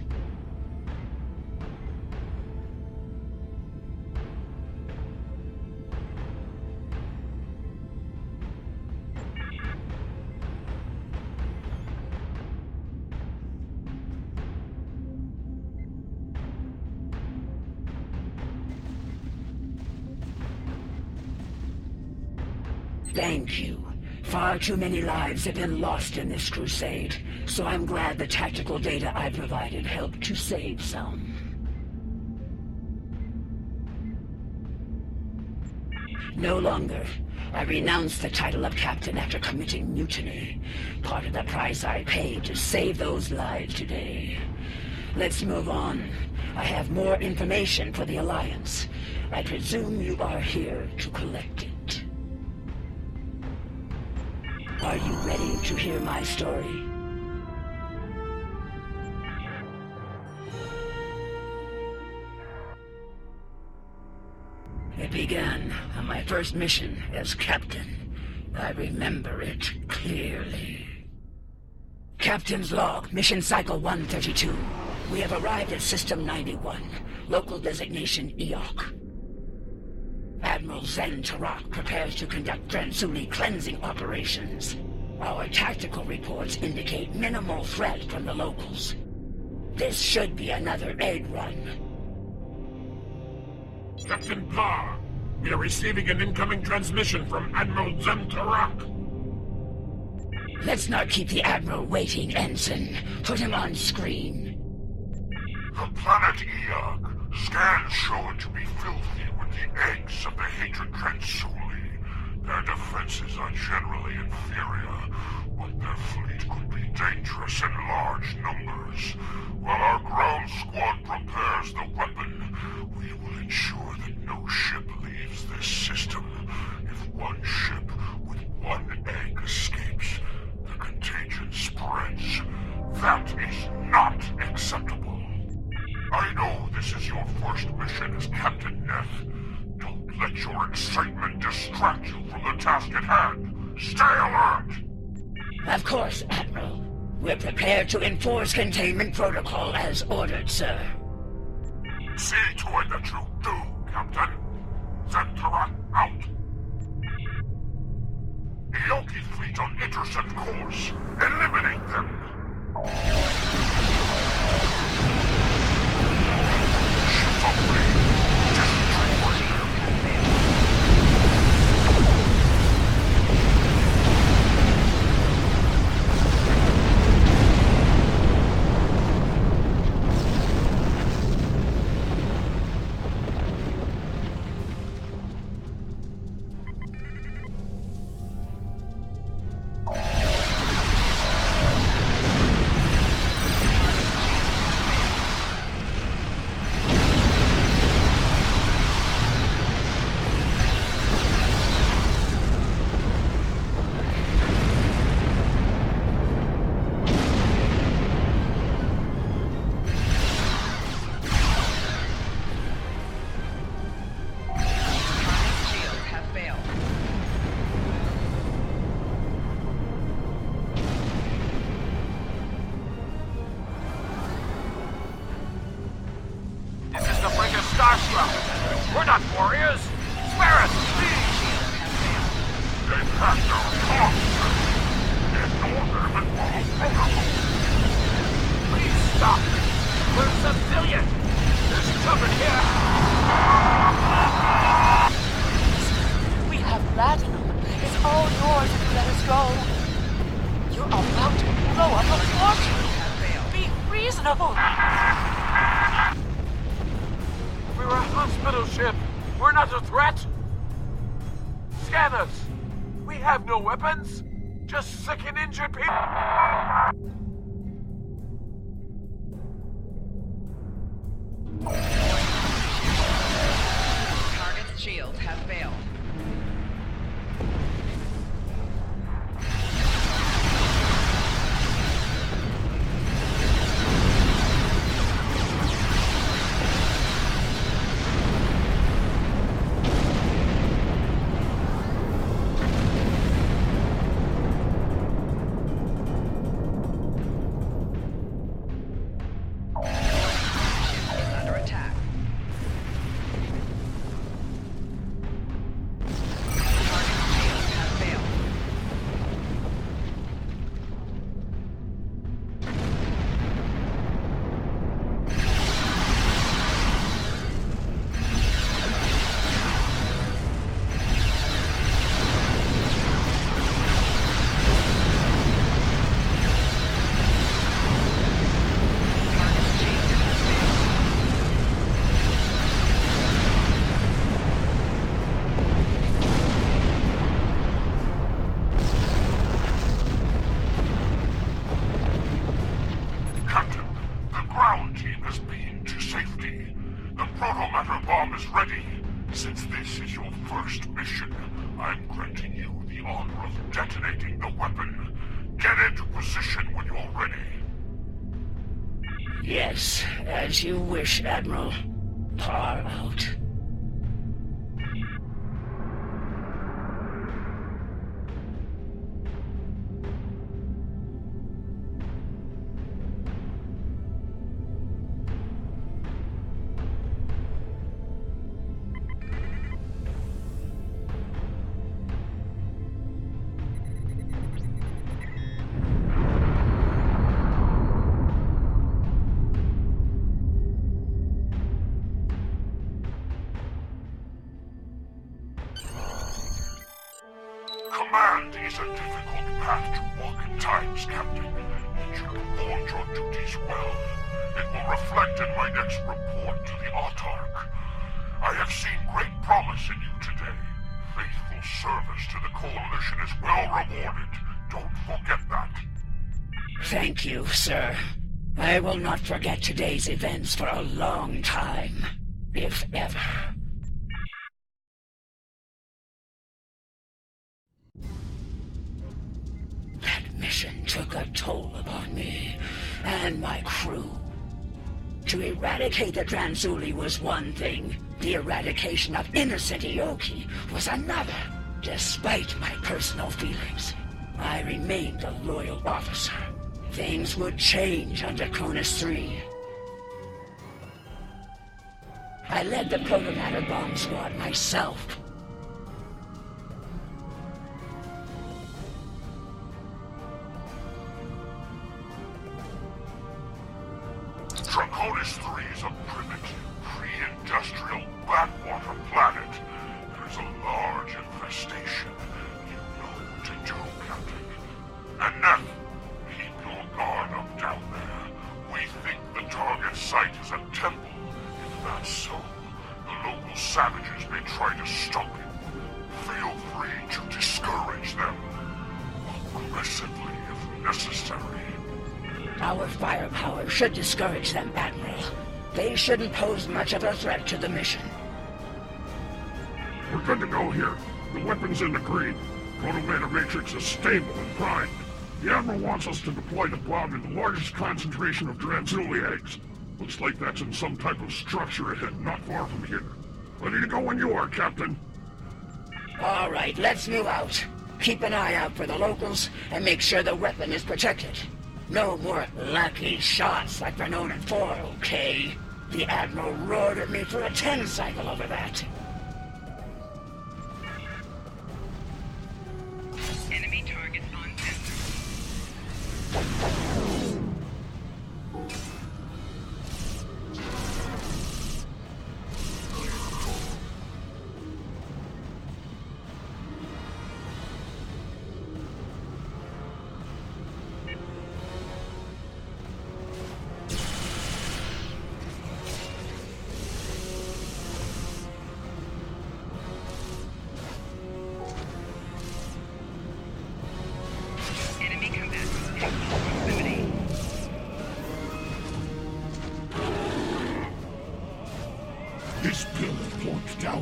Thank you. Far too many lives have been lost in this crusade, so I'm glad the tactical data I provided helped to save some. No longer. I renounced the title of captain after committing mutiny. Part of the price I paid to save those lives today. Let's move on. I have more information for the Alliance. I presume you are here to collect it. Are you ready to hear my story? It began on my first mission as captain. I remember it clearly. Captain's log, mission cycle 132. We have arrived at System 91, local designation Eok. Admiral Zen Tarak prepares to conduct Dransuli cleansing operations. Our tactical reports indicate minimal threat from the locals. This should be another egg run. Captain Parr, we are receiving an incoming transmission from Admiral Zen Tarak. Let's not keep the Admiral waiting, Ensign. Put him on screen. The planet Eok. Scans show it to be filthy with the eggs of the hatred Dransuli. Their defenses are generally inferior, but their fleet could be dangerous in large numbers. While our ground squad prepares the weapon, we will ensure that no ship leaves this system. If one ship with one egg escapes, the contagion spreads. That is not acceptable. I know this is your first mission as Captain Neth. Don't let your excitement distract you from the task at hand. Stay alert! Of course, Admiral. We're prepared to enforce containment protocol as ordered, sir. See to it that you do, Captain. Zen Tarak out. Eoki fleet on intercept course. Eliminate them. We're not warriors! Swear us, please! They passed our talks! Ignore them and follow protocol! Please stop! We're civilians! There's children here! We have platinum. It's all yours if you let us go. ship. We're not a threat. Scanners! We have no weapons. Just sick and injured people. Target's shields have failed. Yes, as you wish, Admiral. Far out. Command is a difficult path to walk at times, Captain. And you performed your duties well. It will reflect in my next report to the Autarch. I have seen great promise in you today. Faithful service to the Coalition is well rewarded. Don't forget that. Thank you, sir. I will not forget today's events for a long time, if ever. That mission took a toll upon me and my crew. To eradicate the Transuli was one thing. The eradication of innocent Ioki was another. Despite my personal feelings, I remained a loyal officer. Things would change under Cronus 3. I led the protomatter bomb squad myself. Draconis 3 is a primitive, pre-industrial backwater planet. There's a large infestation. You know what to do, Captain. And Neff, keep your guard up down there. We think the target site is a temple. If that's so, the local savages may try to stop you. Feel free to discourage them. Aggressively if necessary. Our firepower should discourage them, Admiral. They shouldn't pose much of a threat to the mission. We're good to go here. The weapon's in the green. Protomatter Matrix is stable and primed. The Admiral wants us to deploy the bomb in the largest concentration of Transuli eggs. Looks like that's in some type of structure ahead, not far from here. Ready to go when you are, Captain. All right, let's move out. Keep an eye out for the locals and make sure the weapon is protected. No more lucky shots like we're known for, okay? The Admiral roared at me for a 10 cycle over that. Enemy targets on sensor.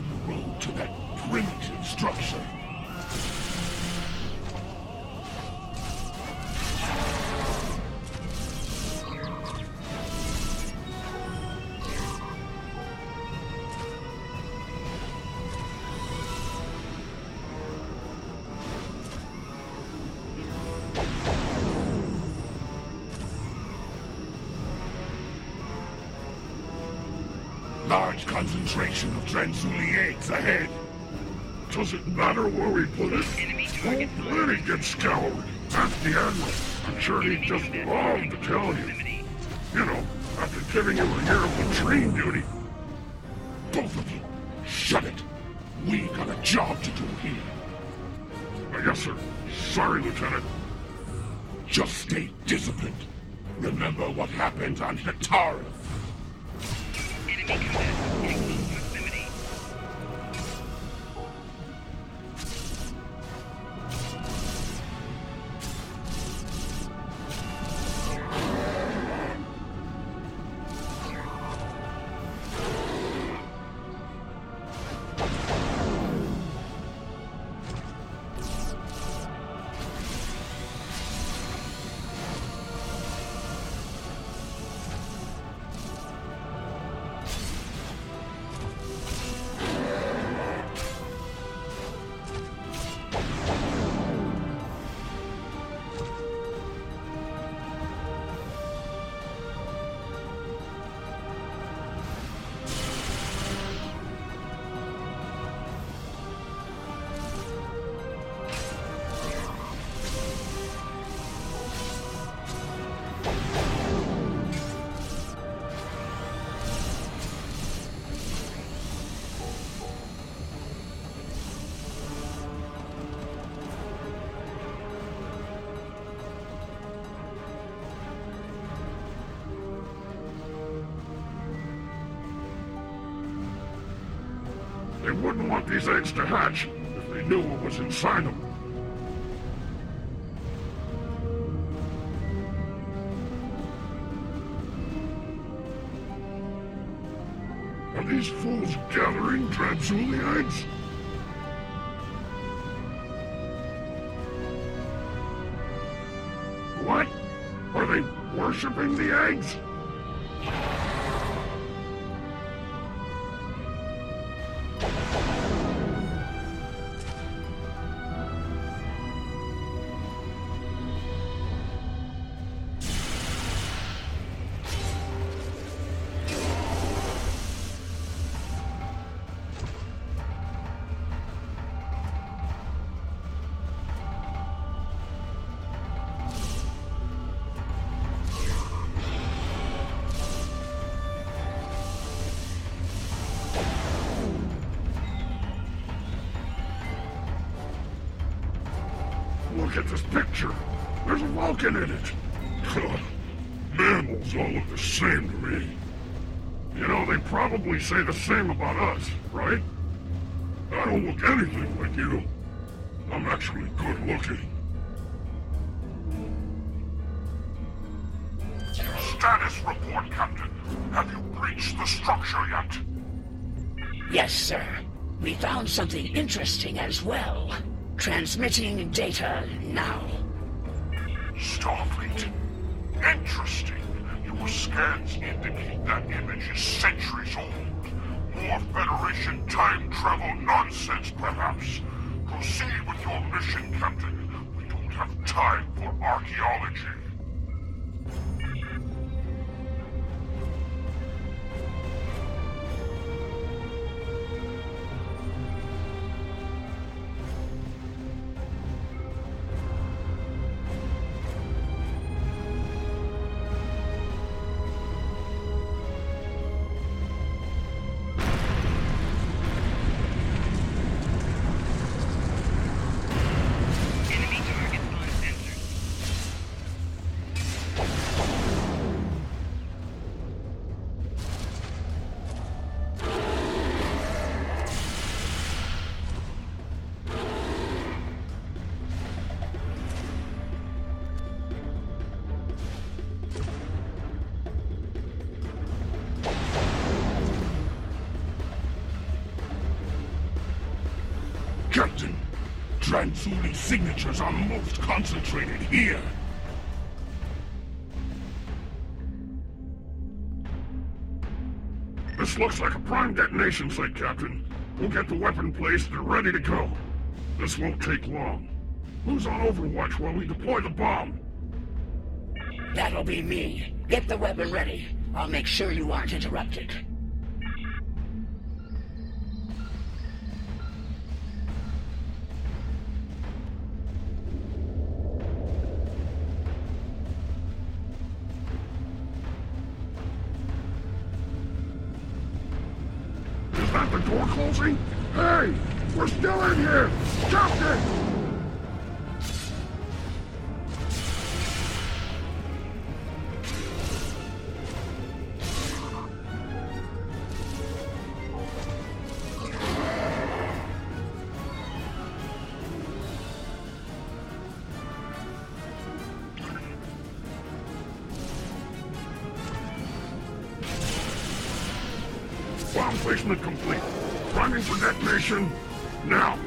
the road to that primitive structure. Large concentration of Transuli eggs ahead. Does it matter where we put it? Whole planet gets scoured. Ask the Admiral. I'm sure he'd just love to tell you. You know, after giving you a year of latrine duty. Both of you, shut it. We got a job to do here. Yes, sir. Sorry, Lieutenant. Just stay disciplined. Remember what happened on Hatara. Enemy combat in close proximity. They wouldn't want these eggs to hatch if they knew what was inside them. Are these fools gathering Transuli eggs? What? Are they worshipping the eggs? Look at this picture. There's a Vulcan in it. Mammals all look the same to me. You know, they probably say the same about us, right? I don't look anything like you. I'm actually good looking. Status report, Captain. Have you breached the structure yet? Yes, sir. We found something interesting as well. Transmitting data now. Starfleet. Interesting. Your scans indicate that image is centuries old. More Federation time travel nonsense, perhaps. Proceed with your mission, Captain. We don't have time for archaeology. Transuli signatures are most concentrated here. This looks like a prime detonation site, Captain. We'll get the weapon placed and ready to go. This won't take long. Who's on overwatch while we deploy the bomb? That'll be me. Get the weapon ready. I'll make sure you aren't interrupted. Is that the door closing? Hey! We're still in here! Captain! Bomb placement complete. Priming for detonation, now.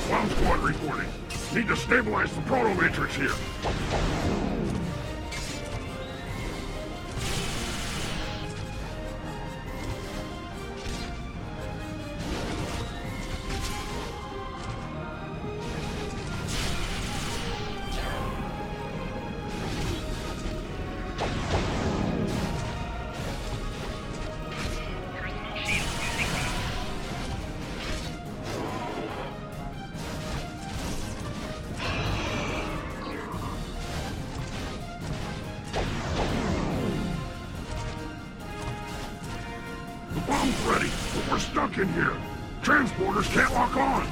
Bomb squad reporting. Need to stabilize the proto-matrix here. The bomb's ready, but we're stuck in here. Transporters can't lock on.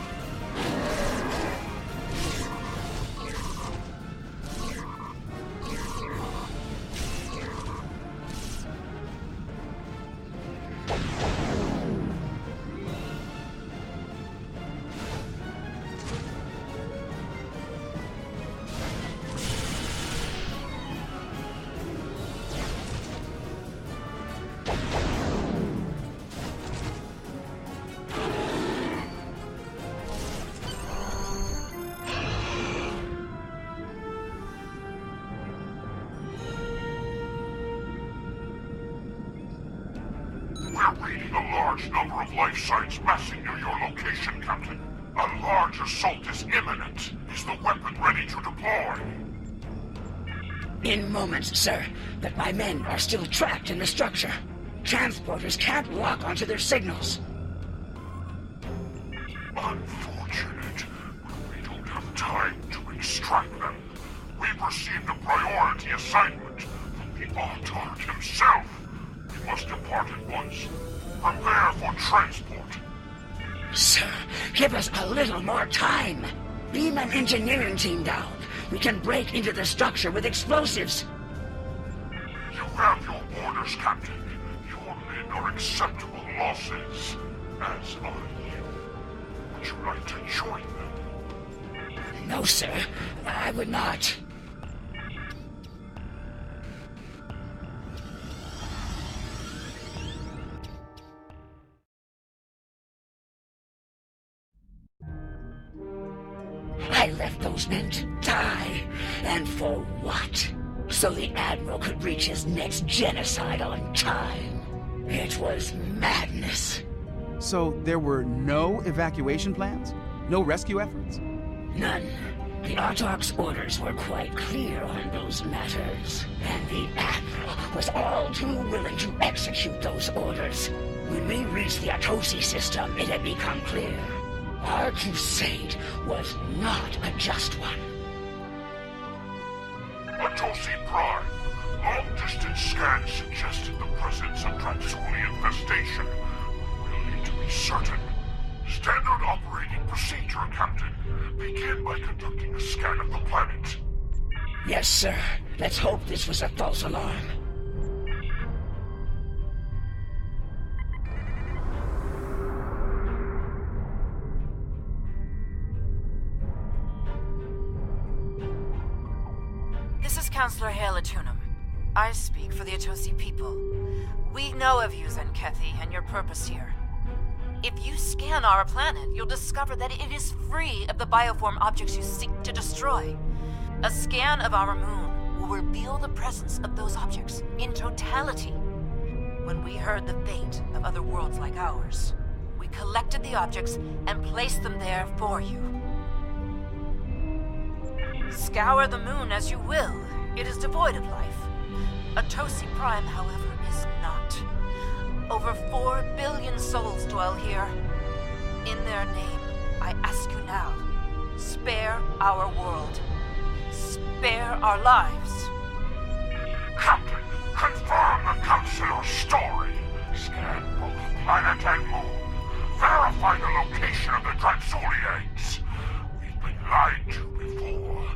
We're reading a large number of life signs massing near your location, Captain. A large assault is imminent. Is the weapon ready to deploy? In moments, sir, but my men are still trapped in the structure. Transporters can't lock onto their signals. Unfortunate. We don't have time to extract them. We've received a priority assignment from the Autarch himself. We must depart at once. Prepare for transport. Sir, give us a little more time. Beam an engineering team down. We can break into the structure with explosives. You have your orders, Captain. Your men are acceptable losses, as are you. Would you like to join them? No, sir. I would not. I left those men to die. And for what? So the Admiral could reach his next genocide on time. It was madness. So there were no evacuation plans? No rescue efforts? None. The Autarch's orders were quite clear on those matters. And the Admiral was all too willing to execute those orders. When we reached the Atosi system, it had become clear. Our crusade was not a just one. Atosi Prime. Long-distance scans suggested the presence of Transuli infestation. We'll need to be certain. Standard operating procedure, Captain. Begin by conducting a scan of the planet. Yes, sir. Let's hope this was a false alarm. This is Counselor Hale Atunum. I speak for the Atosi people. We know of you, Zenkethi, and your purpose here. If you scan our planet, you'll discover that it is free of the bioform objects you seek to destroy. A scan of our moon will reveal the presence of those objects in totality. When we heard the fate of other worlds like ours, we collected the objects and placed them there for you. Scour the moon as you will. It is devoid of life. Atosi Prime, however, is not. Over 4 billion souls dwell here. In their name, I ask you now, spare our world. Spare our lives. Captain, confirm the Counselor's story. Scan both planet and moon. Verify the location of the Transuliates. We've been lied to before,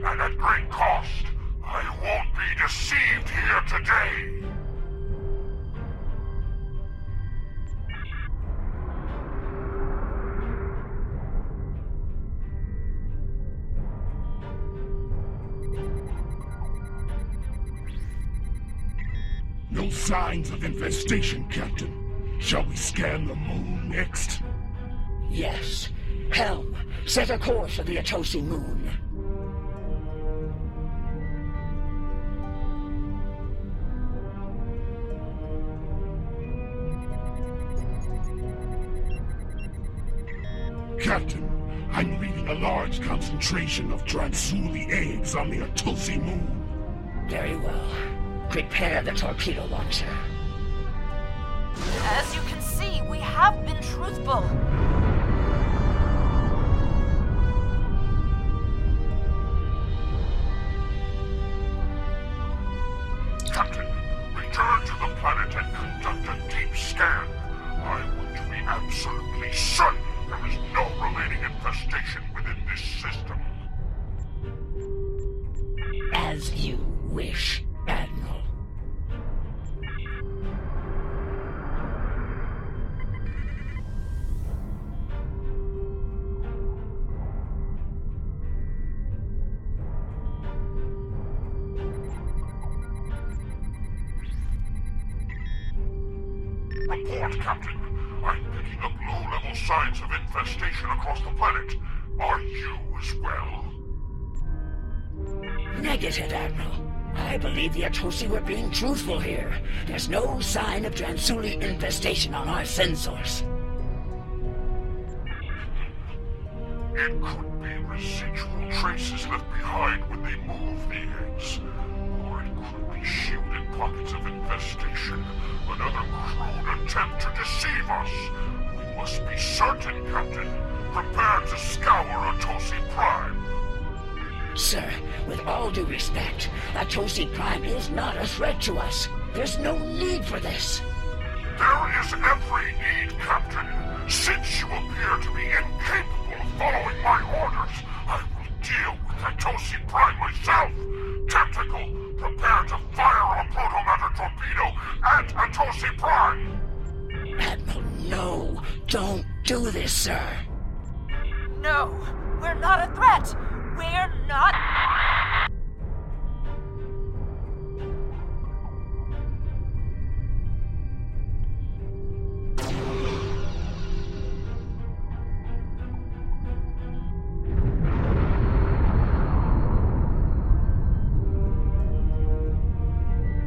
and at great cost. I won't be deceived here today. No signs of infestation, Captain. Shall we scan the moon next? Yes. Helm, set a course for the Atosi moon. Captain, I'm reading a large concentration of Transuli eggs on the Atosi moon. Very well. Prepare the torpedo launcher. As you can see, we have been truthful. Captain, return to the planet and conduct a deep scan. I want to be absolutely certain there is no remaining infestation within this system. As you wish, Admiral. Report, Captain. I'm picking up low-level signs of infestation across the planet. Are you as well? Negative, Admiral. I believe the Atosi were being truthful here. There's no sign of Transuli infestation on our sensors. It could be residual traces left behind when they move the eggs. Or it could be shielded pockets of infestation. Another crude attempt to deceive us. We must be certain, Captain. Prepare to scour Atosi Prime. Sir, with all due respect, Atosi Prime is not a threat to us. There's no need for this. There is every need, Captain. Since you appear to be incapable of following my orders, I will deal with Atosi Prime myself. Tactical, prepare to fire a protomatter torpedo at Atosi Prime. Admiral, no. Don't do this, sir. No, we're not a threat. We're not...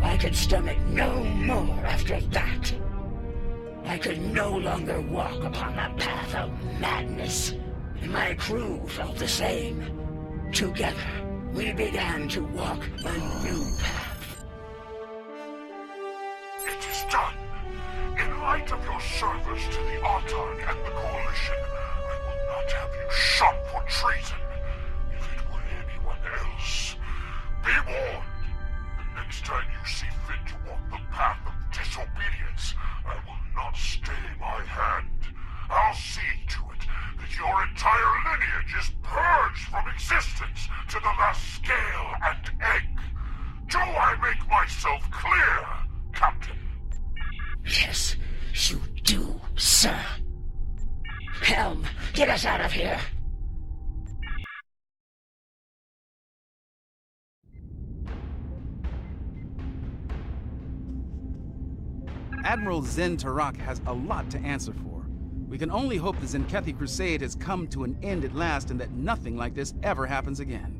I could stomach no more after that. I could no longer walk upon the path of madness. And my crew felt the same. Together, we began to walk a new path. It is done. In light of your service to the Autarch and the Coalition, I will not have you shot for treason. If it were anyone else, be warned. us out of here. Admiral Zen Tarak has a lot to answer for. We can only hope the Zenkethi Crusade has come to an end at last and that nothing like this ever happens again.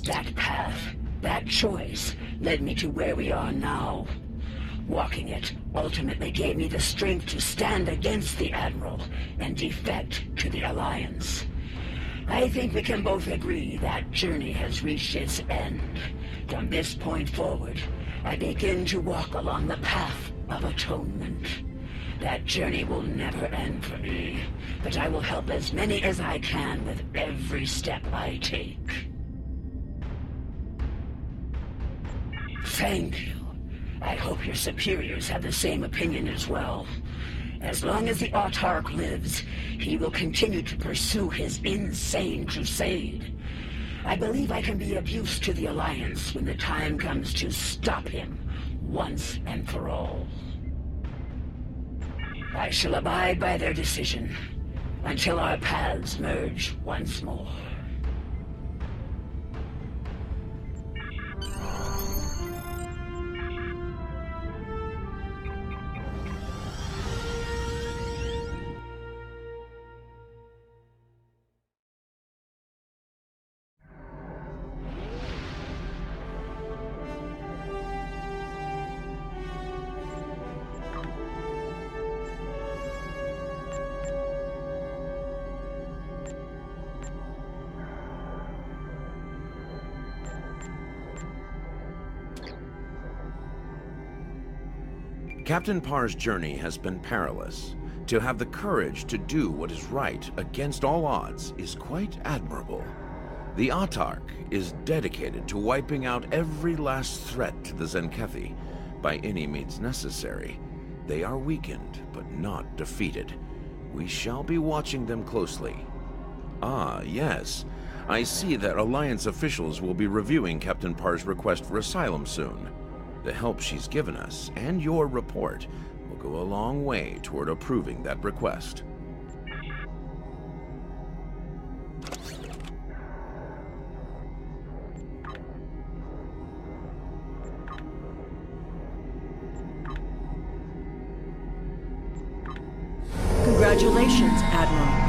That path, that choice, led me to where we are now. Walking it ultimately gave me the strength to stand against the Admiral and defect to the Alliance. I think we can both agree that journey has reached its end. From this point forward, I begin to walk along the path of atonement. That journey will never end for me, but I will help as many as I can with every step I take. Thank you. I hope your superiors have the same opinion as well. As long as the Autarch lives, he will continue to pursue his insane crusade. I believe I can be of use to the Alliance when the time comes to stop him once and for all. I shall abide by their decision until our paths merge once more. Captain Parr's journey has been perilous. To have the courage to do what is right against all odds is quite admirable. The Autarch is dedicated to wiping out every last threat to the Zenkethi by any means necessary. They are weakened, but not defeated. We shall be watching them closely. Ah, yes. I see that Alliance officials will be reviewing Captain Parr's request for asylum soon. The help she's given us, and your report, will go a long way toward approving that request. Congratulations, Admiral.